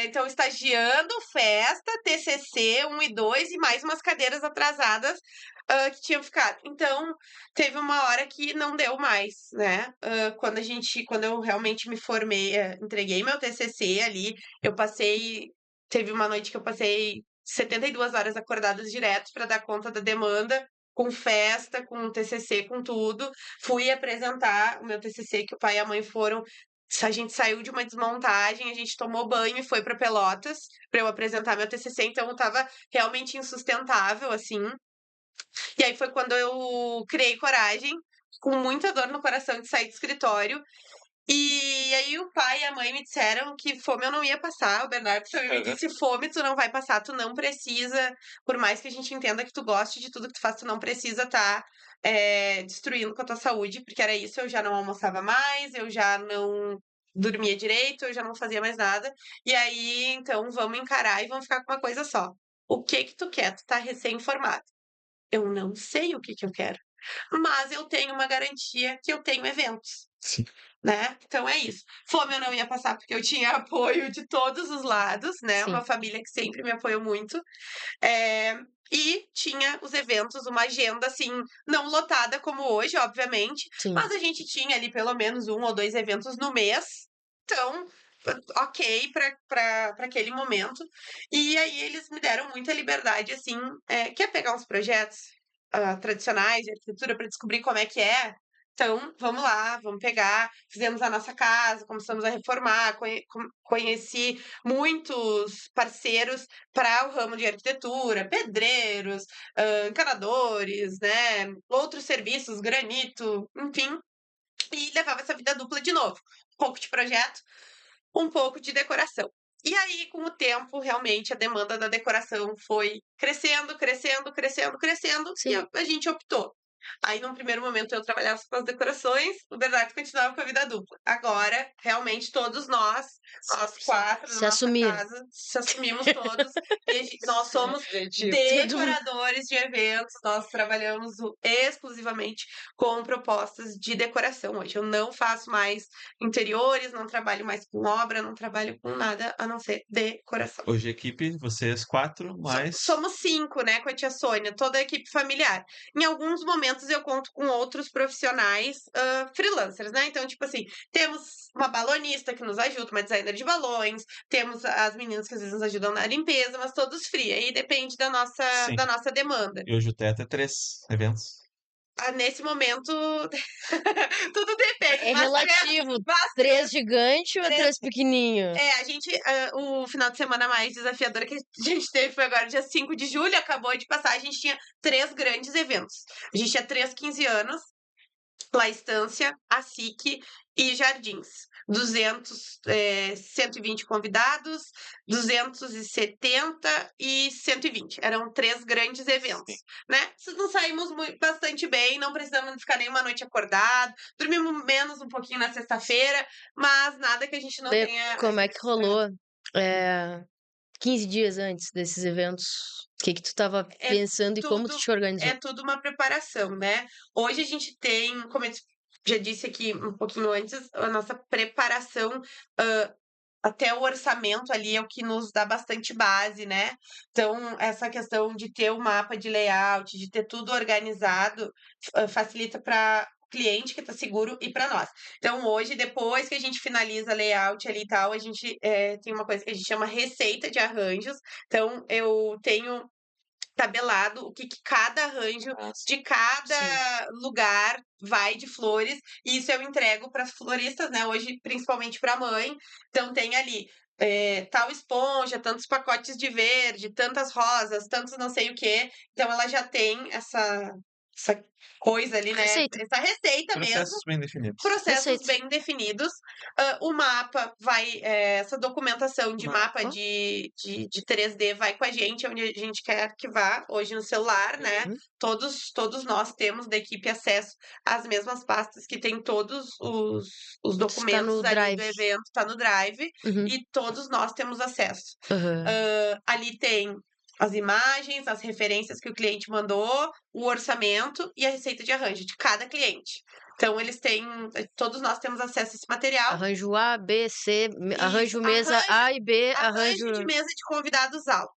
Então, estagiando, festa, TCC 1 e 2 e mais umas cadeiras atrasadas que tinham ficado. Então, teve uma hora que não deu mais, né? Quando eu realmente me formei, entreguei meu TCC ali, teve uma noite que eu passei 72 horas acordadas direto para dar conta da demanda, com festa, com TCC, com tudo. Fui apresentar o meu TCC, que o pai e a mãe foram. A gente saiu de uma desmontagem, a gente tomou banho e foi para Pelotas para eu apresentar meu TCC, então eu tava realmente insustentável, assim. E aí foi quando eu criei coragem, com muita dor no coração de sair do escritório. E aí o pai e a mãe me disseram que fome eu não ia passar. O Bernardo também me disse, fome tu não vai passar, tu não precisa, por mais que a gente entenda que tu goste de tudo que tu faz, tu não precisa estar destruindo com a tua saúde, porque era isso, eu já não almoçava mais, eu já não dormia direito, eu já não fazia mais nada. E aí, então, vamos encarar e vamos ficar com uma coisa só. O que que tu quer? Tu tá recém-formado. Eu não sei o que que eu quero, mas eu tenho uma garantia que eu tenho eventos. Sim. Né? Então é isso. Fome eu não ia passar porque eu tinha apoio de todos os lados, né? Sim. Uma família que sempre me apoiou muito. E tinha os eventos, uma agenda, assim, não lotada como hoje, obviamente, Sim. mas a gente tinha ali pelo menos 1 ou 2 eventos no mês. Então, ok para aquele momento. E aí eles me deram muita liberdade, assim, quer pegar uns projetos tradicionais de arquitetura para descobrir como é que é? Então, vamos lá, vamos pegar. Fizemos a nossa casa, começamos a reformar, conheci muitos parceiros para o ramo de arquitetura, pedreiros, encanadores, né? Outros serviços, granito, enfim. E levava essa vida dupla de novo. Um pouco de projeto, um pouco de decoração. E aí, com o tempo, realmente, a demanda da decoração foi crescendo, crescendo, crescendo, crescendo, Sim. e a gente optou. Aí, num primeiro momento, eu trabalhava com as decorações, o Bernardo continuava com a vida dupla. Agora, realmente, todos nós 4 Se na nossa assumiram. casa, se assumimos todos, e nós somos Objetivo. decoradores de eventos, nós trabalhamos exclusivamente com propostas de decoração hoje. Eu não faço mais interiores, não trabalho mais com obra, não trabalho com nada a não ser decoração. Hoje, equipe, vocês 4, mais. Somos 5, né, com a tia Sônia, toda a equipe familiar. Em alguns momentos eu conto com outros profissionais freelancers, né? Então, tipo assim, temos uma balonista que nos ajuda, uma designer de balões, temos as meninas que às vezes nos ajudam na limpeza, mas todos free. Aí depende da Sim. nossa demanda. E hoje o teto é 3 eventos. Nesse momento, tudo depende. É mas relativo. mas 3 gigante ou 3 pequenininho? a gente, o final de semana mais desafiador que a gente teve foi agora, dia 5 de julho, acabou de passar, a gente tinha 3 grandes eventos. A gente tinha 3 15 anos, La Estância, a SIC e Jardins. 120 convidados, 270 e 120. Eram 3 grandes eventos, né? Nos saímos bastante bem, não precisamos ficar nenhuma noite acordado, dormimos menos um pouquinho na sexta-feira, mas nada que a gente não tenha... Como é que rolou 15 dias antes desses eventos? que tu tava É pensando e como tu tudo, te organizou? é tudo uma preparação, né? Hoje a gente tem, como eu já disse aqui um pouquinho antes, a nossa preparação, até o orçamento ali é o que nos dá bastante base, né? Então, essa questão de ter o mapa de layout, de ter tudo organizado, facilita para o cliente que está seguro e para nós. Então, hoje, depois que a gente finaliza layout ali e tal, a gente tem uma coisa que a gente chama receita de arranjos. Então, eu tenho tabelado o que cada arranjo de Sim. cada lugar vai de flores, e isso eu entrego para as floristas, né? Hoje, principalmente para a mãe. Então, tem ali tal esponja, tantos pacotes de verde, tantas rosas, tantos não sei o quê. Então, ela já tem essa coisa ali, né? Receita. Essa receita mesmo. Processos bem definidos. Processos Receita. bem definidos. O mapa vai, essa documentação de mapa Mapa. de 3D vai com a gente, onde a gente quer que vá, hoje no celular, né? Uhum. Todos nós temos da equipe acesso às mesmas pastas que tem todos os Está documentos no ali Drive. do evento, tá no Drive, Uhum. e todos nós temos acesso. Aham. Ali tem as imagens, as referências que o cliente mandou, o orçamento e a receita de arranjo de cada cliente. Então, eles têm, todos nós temos acesso a esse material. Arranjo A, B, C, arranjo Isso, mesa A e B, arranjo de arranjo. mesa de convidados alto.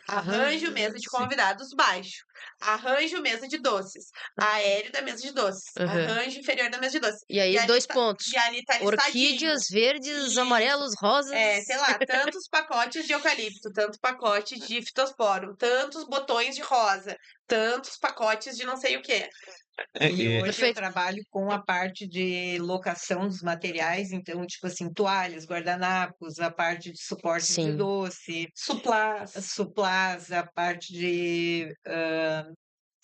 Arranjo mesa de Sim. convidados baixo. Arranjo mesa de doces. Aéreo da mesa de doces. Aham. Arranjo inferior da mesa de doces. E aí, ali 2 tá, pontos. e ali tá listadinho. Orquídeas, verdes, Isso. amarelos, rosas. Sei lá, tantos pacotes de eucalipto, tantos pacotes de fitosporo, tantos botões de rosa, tantos pacotes de não sei o quê. É, E e- hoje eu Perfeito. trabalho com a parte de locação dos materiais, então, tipo assim, toalhas, guardanapos, a parte de suporte de Sim. doce, Suplás. suplás, a parte de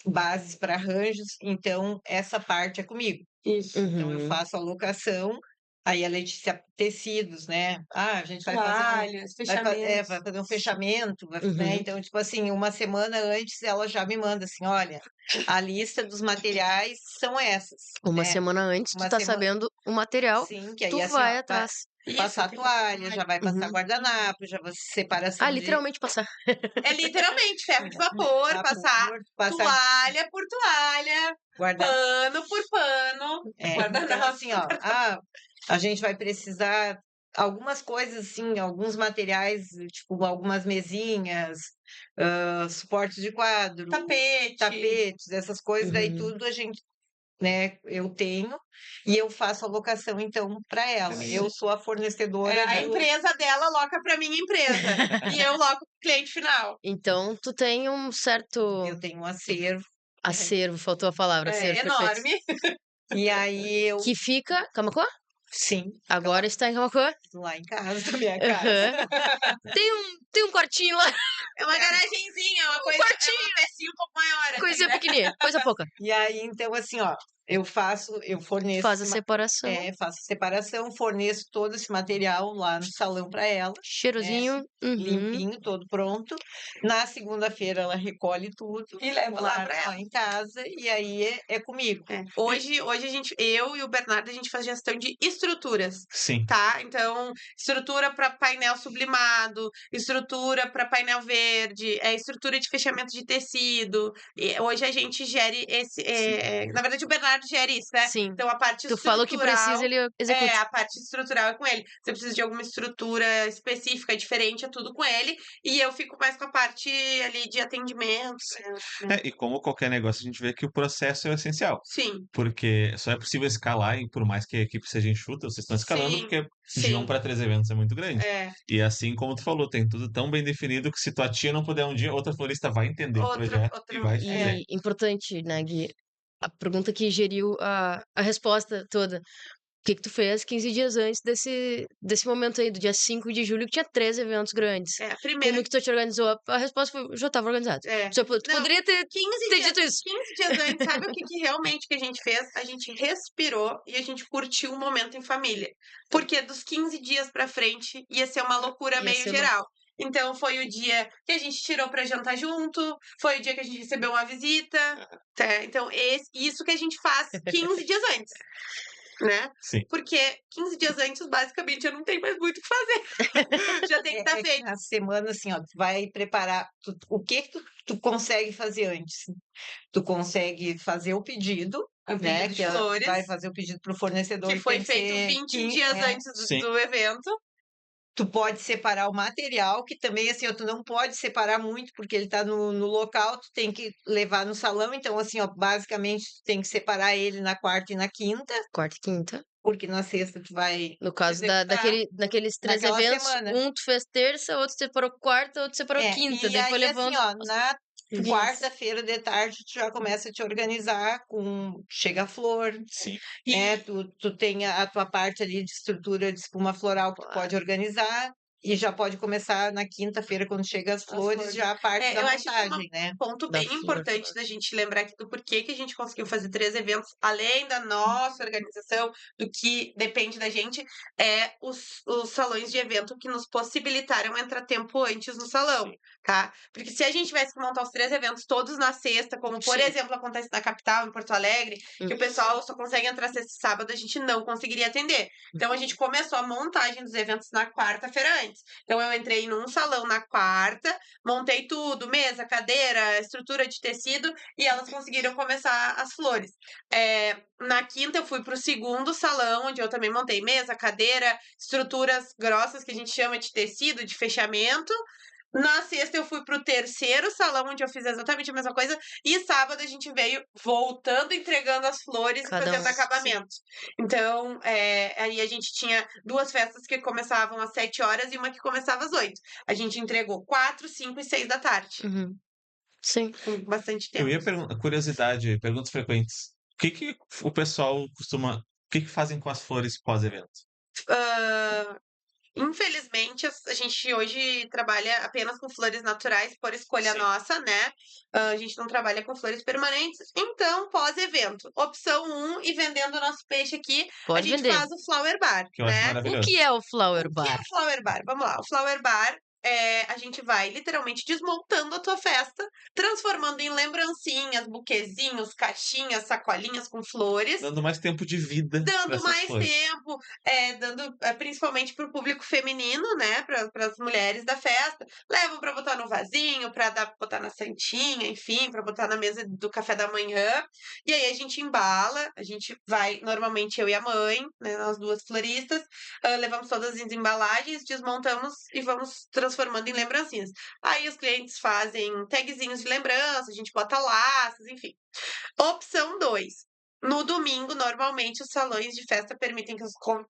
bases para arranjos. Então, essa parte é comigo. Isso. Então, eu Uhum. faço a locação, aí a Letícia, tecidos, né? Ah, a gente vai fazer Toalhas, vai fechamentos. fazer um fechamento, né? Uhum. Então, tipo assim, uma semana antes ela já me manda assim, olha, a lista dos materiais são essas, Uma né? semana antes, tu Uma tá semana, sabendo o material, sim, que aí tu assim, vai ó, vai atrás. passar Isso, tem que toalha, já vai passar Uhum. guardanapo, já vai separação Ah, de literalmente passar. É literalmente ferro de vapor, passar vapor, passar toalha por toalha, guardanapo. pano por pano, Então, guardanapo. assim, ó, a gente vai precisar algumas coisas, assim, alguns materiais, tipo, algumas mesinhas, suportes de quadro, Tapete. tapetes, essas coisas, daí Uhum. tudo a gente, né, eu tenho e eu faço a locação, então, para ela. Eu sou a fornecedora A empresa dela loca pra minha empresa. E eu loco pro cliente final. Então, tu tem um certo eu tenho um acervo, acervo, faltou a palavra, acervo, perfeito. Enorme. e aí eu, Que fica. Camaquã? sim, Agora está em Camaquã. lá em casa, na minha casa. Aham. Tem um quartinho lá, É uma garagenzinha, uma coisa, é uma pecinha um pouco maior. assim, coisinha né? pequenininha, coisa pouca. E aí, então, assim, ó, eu forneço Faz a separação, faço separação, forneço todo esse material lá no salão para ela, cheirosinho. Uhum. limpinho, todo pronto. Na segunda-feira ela recolhe tudo E leva lá pra ela. em casa e aí é comigo. Hoje eu e o Bernardo, a gente faz gestão de estruturas, Sim. tá? Então, estrutura para painel sublimado, estrutura para painel verde, estrutura de fechamento de tecido. E hoje a gente gere esse. Na verdade, o Bernardo gere isso, né? Sim. Então, a parte Tu estrutural. fala o que precisa, ele executa. A parte estrutural é com ele. Se eu preciso de alguma estrutura específica, diferente, é tudo com ele. E eu fico mais com a parte ali de atendimentos. E como qualquer negócio, a gente vê que o processo é o essencial. Sim, Porque só é possível escalar, e por mais que a equipe seja enxuta, vocês estão escalando Sim, porque de 1 sim. para 3 eventos é muito grande. É. E assim como tu falou, tem tudo tão bem definido que se tua tia não puder um dia, outra florista vai entender o projeto e vai te dizer. E importante, né, Gui? A pergunta que geriu a resposta toda. O que tu fez 15 dias antes desse momento aí, do dia 5 de julho, que tinha 3 eventos grandes? Primeiro, Como que tu te organizou? A resposta foi, já estava organizado. Tu Não, poderia ter 15 dias, dito isso. 15 dias antes, sabe o que realmente que a gente fez? A gente respirou e a gente curtiu o momento em família. Porque dos 15 dias pra frente ia ser uma loucura Ia meio ser geral. Então, foi o dia que a gente tirou pra jantar junto, foi o dia que a gente recebeu uma visita. Tá? Então, isso que a gente faz 15 dias antes. né? Sim. Porque 15 dias antes, basicamente, eu não tenho mais muito o que fazer. Já tem que estar feito. Na semana, assim, ó, tu vai preparar o que tu consegue fazer antes. Tu consegue fazer o pedido, O né? pedido de flores, vai fazer o pedido para o fornecedor. que foi tem que feito ser 20 dias antes Sim. do evento. Tu pode separar o material, que também, assim, ó, tu não pode separar muito, porque ele tá no local, tu tem que levar no salão. Então, assim, ó, basicamente, tu tem que separar ele na quarta e na quinta, Quarta e quinta. porque na sexta tu vai No caso Executar daqueles 3 naquela eventos, semana. um tu fez terça, outro separou quarta, outro separou quinta. E Daí foi aí, assim, levando ó, os na dias. quarta-feira de tarde, tu já começa a te organizar com chega a flor, Sim. né? Tu tem a tua parte ali de estrutura de espuma floral que tu pode organizar e já pode começar na quinta-feira, quando chega as flores, já a parte da eu acho que montagem, né? um ponto Da bem flor. importante da gente lembrar aqui do porquê que a gente conseguiu fazer 3 eventos, além da nossa organização, do que depende da gente, é os salões de evento que nos possibilitaram entrar tempo antes no salão, tá? Porque se a gente tivesse que montar os 3 eventos todos na sexta, como por Sim. exemplo acontece na capital, em Porto Alegre, que o pessoal só consegue entrar sexta e sábado, a gente não conseguiria atender. Então a gente começou a montagem dos eventos na quarta-feira antes. Então eu entrei num salão na quarta, montei tudo, mesa, cadeira, estrutura de tecido, e elas conseguiram começar as flores. Na quinta eu fui pro segundo salão, onde eu também montei mesa, cadeira, estruturas grossas que a gente chama de tecido, de fechamento. Na sexta eu fui pro terceiro salão, onde eu fiz exatamente a mesma coisa. E sábado a gente veio voltando, entregando as flores e Cada fazendo um. acabamento. Então, aí a gente tinha 2 festas que começavam às 7 horas e uma que começava às 8. A gente entregou 4, 5 e 6 da tarde. Uhum. Sim. Com bastante Eu tempo. ia perguntar, curiosidade, perguntas frequentes. O que o pessoal costuma. O que fazem com as flores pós-evento? Infelizmente, a gente hoje trabalha apenas com flores naturais por escolha Sim. nossa, né? A gente não trabalha com flores permanentes. Então, pós-evento, opção 1 e vendendo o nosso peixe aqui, a Pode gente vender. faz o Flower Bar, Que eu acho né? O maravilhoso. que é o Flower O que é Bar? o Flower Bar? Vamos lá. O Flower Bar a gente vai literalmente desmontando a tua festa, transformando em lembrancinhas, buquezinhos, caixinhas, sacolinhas com flores. Dando mais tempo de vida para Dando essas mais flores. tempo, principalmente para o público feminino, né? Para as mulheres da festa. Levam para botar no vasinho, para botar na santinha, enfim, para botar na mesa do café da manhã. E aí a gente embala, a gente vai, normalmente eu e a mãe, né? Nós duas floristas, levamos todas as embalagens, desmontamos e vamos transformando em lembrancinhas. Aí os clientes fazem tagzinhos de lembrança, a gente bota laços, enfim. Opção 2. No domingo, normalmente, os salões de festa permitem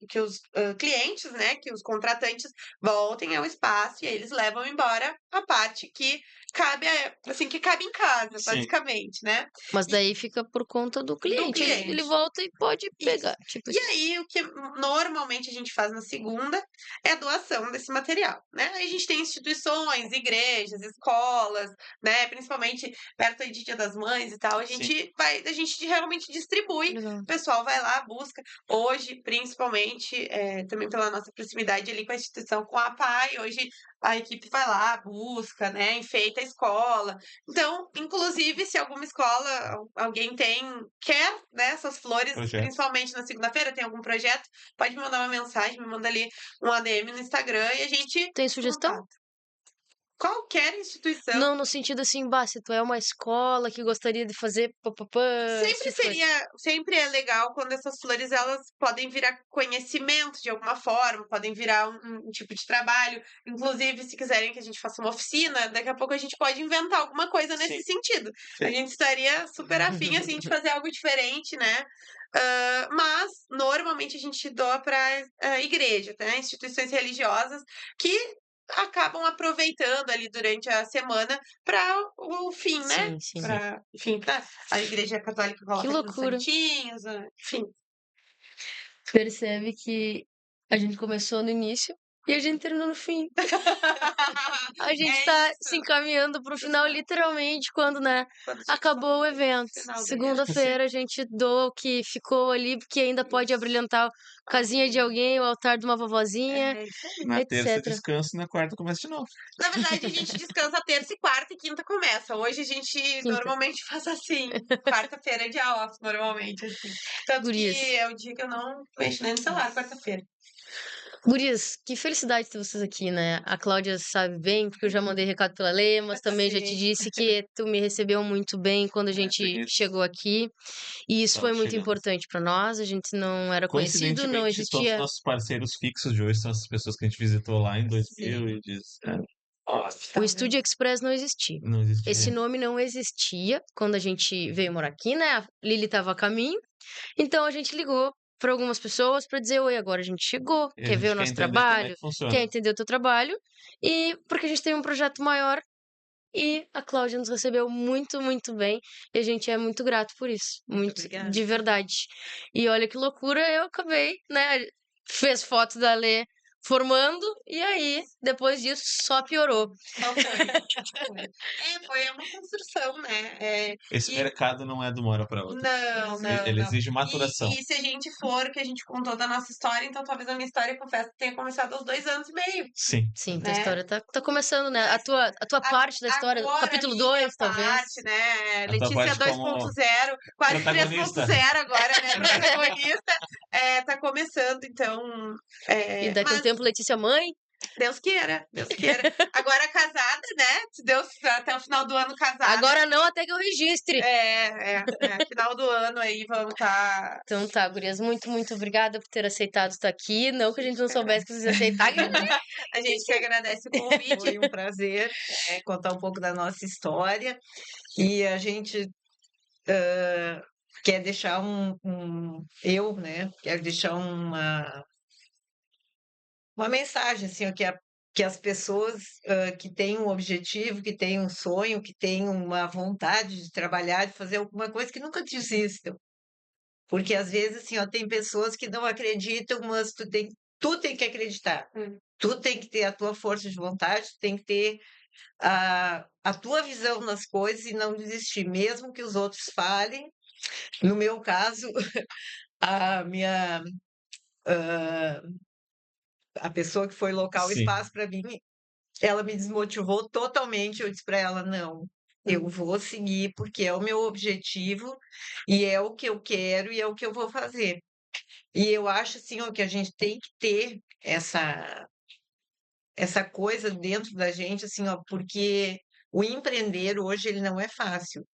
que os clientes, né, que os contratantes voltem ao espaço e aí eles levam embora a parte que cabe, assim, que cabe em casa, Sim. basicamente, né? Mas daí fica por conta do cliente. cliente. Ele volta e pode Isso. pegar. Tipo E aí, o que normalmente a gente faz na segunda é a doação desse material, né? Aí a gente tem instituições, igrejas, escolas, né? Principalmente perto aí de Dia das Mães e tal, a gente realmente distribui. Legal. O pessoal vai lá, busca. Hoje, principalmente, também pela nossa proximidade ali com a instituição, com a PAI, hoje a equipe vai lá, busca, né? Enfeita a escola. Então, inclusive, se alguma escola, alguém quer, né, essas flores, Projeto. principalmente na segunda-feira, tem algum projeto, pode me mandar uma mensagem, me manda ali um ADM no Instagram e a gente Tem sugestão? contata. Qualquer instituição. Não, no sentido assim, bah, se tu é uma escola que gostaria de fazer papapá, esse tipo de coisa. Sempre é legal quando essas flores elas podem virar conhecimento de alguma forma, podem virar um tipo de trabalho. Inclusive, se quiserem que a gente faça uma oficina, daqui a pouco a gente pode inventar alguma coisa nesse sentido. Sim. A gente estaria super afim assim, de fazer algo diferente, né? Mas normalmente a gente doa para igreja, né? Instituições religiosas que acabam aproveitando ali durante a semana para o fim, né? Sim, sim. Enfim, para a igreja católica coloca ali os loucura. santinhos, enfim. Percebe que a gente começou no início E a gente terminou no fim. A gente É tá isso. se encaminhando pro final, literalmente, quando, né, Quando chega acabou o no evento. final do evento. Segunda-feira a gente doou o que ficou ali, porque ainda pode abrilhantar a casinha de alguém, o altar de uma vovozinha, É isso aí. Na terça etc. descanso, na quarta começa de novo. Na verdade, a gente descansa terça e quarta e quinta começa. Hoje a gente Quinta. normalmente faz assim. Quarta-feira é dia off, normalmente, assim. Tanto Gurias. que é o dia que eu não mexo nem no celular, quarta-feira. Gurias, que felicidade ter vocês aqui, né? A Cláudia sabe bem, porque eu já mandei recado pela Lê, mas também já te Sim. disse que tu me recebeu muito bem quando a gente bonito. chegou aqui. E isso foi Tava muito chegando. importante pra nós. A gente não era conhecido, não Coincidentemente, todos os existia. nossos parceiros fixos de hoje são essas pessoas que a gente visitou lá em 2017. O Estúdio Express não existia. Não existia. Esse nome não existia quando a gente veio morar aqui, né? A Lili estava a caminho. Então a gente ligou para algumas pessoas para dizer: oi, agora a gente chegou, E a quer ver gente o quer nosso entender como é trabalho, que funciona. quer entender o teu trabalho. E porque a gente tem um projeto maior. E a Cláudia nos recebeu muito, muito bem. E a gente é muito grato por isso. Muito, obrigada. de verdade. E olha que loucura, eu acabei, né? Fez foto da Lê formando, e aí, depois disso, só piorou. Só foi. Foi uma construção, né? Esse E mercado não é de uma hora para outra. não, Ele não. exige maturação. E se a gente for, que a gente contou da nossa história, então talvez a minha história, confesso, tenha começado aos 2 anos e meio. Sim. Sim, tua Né? história tá começando, né? A tua parte da história, Agora, capítulo a minha 2, talvez. parte, né? A tua Letícia parte como 2.0, quase protagonista. 3.0 agora, né? Protagonista. Tá começando, então. E daqui a um Mas tempo, Letícia mãe. Deus queira, Deus queira. Agora casada, né? Se Deus até o final do ano casada. Agora não, até que eu registre. Final do ano aí vamos estar. Então tá, gurias, muito, muito obrigada por ter aceitado estar aqui. Não que a gente não soubesse que vocês iam aceitar. A gente que agradece o convite. Foi um prazer contar um pouco da nossa história. E a gente quer deixar eu, né, quero deixar uma mensagem, assim, ó, que as pessoas que têm um objetivo, que têm um sonho, que têm uma vontade de trabalhar, de fazer alguma coisa, que nunca desistam. Porque às vezes, assim, ó, tem pessoas que não acreditam, mas tu tem que acreditar. Tu tem que ter a tua força de vontade, tu tem que ter a tua visão nas coisas e não desistir, mesmo que os outros falem. No meu caso, a minha a pessoa que foi locar o Sim. espaço para mim, ela me desmotivou totalmente. Eu disse para ela: não, eu vou seguir porque é o meu objetivo e é o que eu quero e é o que eu vou fazer. E eu acho assim, ó, que a gente tem que ter essa coisa dentro da gente, assim, ó, porque o empreender hoje ele não é fácil.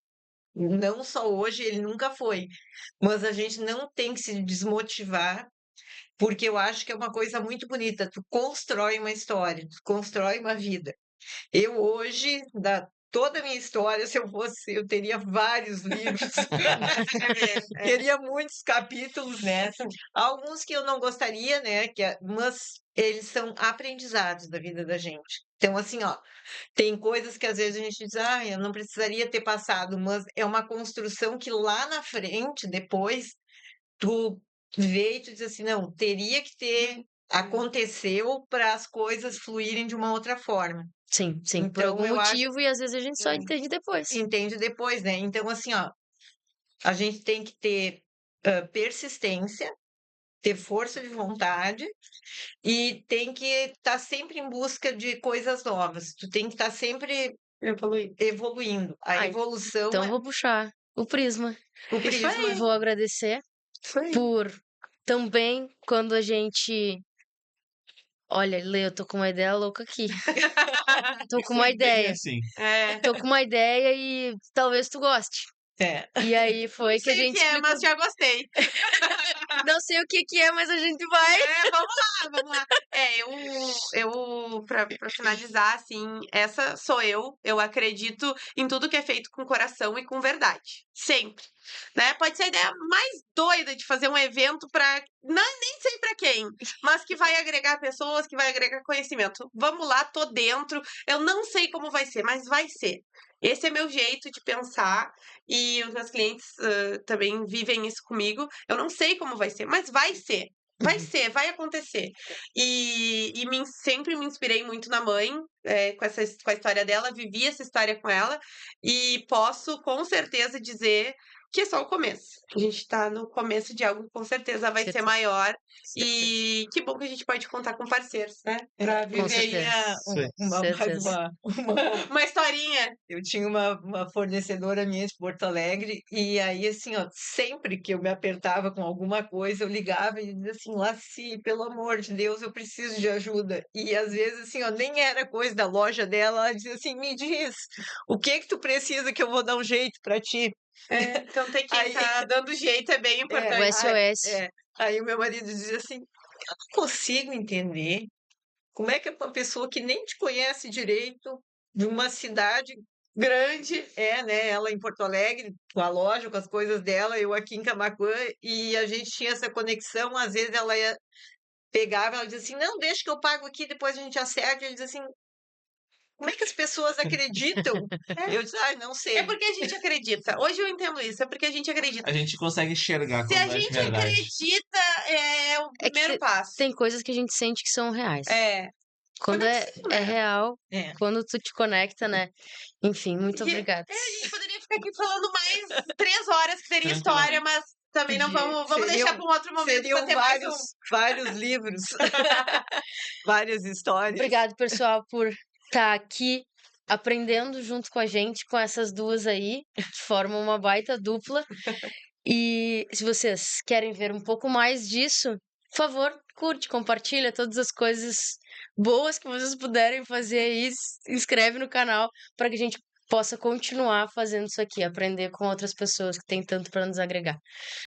Não só hoje, ele nunca foi. Mas a gente não tem que se desmotivar, porque eu acho que é uma coisa muito bonita. Tu constrói uma história, tu constrói uma vida. Eu hoje, toda a minha história, se eu fosse, eu teria vários livros. Teria muitos capítulos, né? Alguns que eu não gostaria, né? Mas eles são aprendizados da vida da gente. Então, assim, ó, tem coisas que às vezes a gente diz: eu não precisaria ter passado, mas é uma construção que lá na frente, depois, tu vê e tu diz assim: não, teria que ter, aconteceu para as coisas fluírem de uma outra forma. Sim, por Então, algum eu acho motivo, e às vezes a gente só entende depois. entende depois, né? Então, assim, ó, a gente tem que ter persistência, ter força de vontade e tem que estar sempre em busca de coisas novas. Tu tem que estar sempre evoluindo. A evolução Então vou puxar o Prisma. o prisma. Vou agradecer por também quando a gente. Olha, Lê, eu tô com uma ideia louca aqui. Tô com uma Bem ideia. assim. Tô com uma ideia e talvez tu goste. É. E aí foi que a Sei o gente que é, explicou. mas já gostei. Não sei o que é, mas a gente vai. Vamos lá. Pra finalizar, assim, essa sou eu. Eu acredito em tudo que é feito com coração e com verdade. Sempre. Né? Pode ser a ideia mais doida de fazer um evento pra... nem sei pra quem, mas que vai agregar pessoas, que vai agregar conhecimento. Vamos lá, tô dentro. Eu não sei como vai ser, mas vai ser. Esse é meu jeito de pensar e os meus clientes também vivem isso comigo. Eu não sei como vai ser, mas vai ser. Vai ser, vai acontecer. Sempre me inspirei muito na mãe, com a história dela, vivi essa história com ela, e posso com certeza dizer que é só o começo. A gente tá no começo de algo que com certeza vai ser Certeza. maior. E que bom que a gente pode contar com parceiros, né? Pra viver aí certeza. mais Certeza. uma historinha. Eu tinha uma fornecedora minha de Porto Alegre, e aí, assim, ó, sempre que eu me apertava com alguma coisa, eu ligava e dizia assim, Laci, pelo amor de Deus, eu preciso de ajuda. E às vezes, assim, ó, nem era coisa da loja dela, ela dizia assim, me diz, o que que tu precisa que eu vou dar um jeito pra ti? Então tem que Aí- estar dando jeito, é bem O importante. SOS. Aí o meu marido dizia assim, eu não consigo entender como é que uma pessoa que nem te conhece direito, de uma cidade grande, né? Ela em Porto Alegre, com a loja, com as coisas dela, eu aqui em Camaquã, e a gente tinha essa conexão, às vezes pegava, ela dizia assim, não, deixa que eu pago aqui, depois a gente acerta, e ele dizia assim, como é que as pessoas acreditam? Eu disse, não sei. É porque a gente acredita. Hoje eu entendo isso, é porque a gente acredita. A gente consegue enxergar Se a quando é de gente verdade. acredita, é o É que primeiro passo. Tem coisas que a gente sente que são reais. Quando conexão, né? é real, É. quando tu te conecta, né? Enfim, muito obrigada. A gente poderia ficar aqui falando mais 3 horas, que teria Tranquilo. história, mas também não vamos deixar Seriam- para um outro momento Seriam para ter mais um. vários livros, várias histórias. Obrigado, pessoal, por estar aqui aprendendo junto com a gente, com essas duas aí, que formam uma baita dupla. E se vocês querem ver um pouco mais disso, por favor, curte, compartilha todas as coisas boas que vocês puderem fazer aí, se inscreve no canal para que a gente possa continuar fazendo isso aqui, aprender com outras pessoas que têm tanto para nos agregar.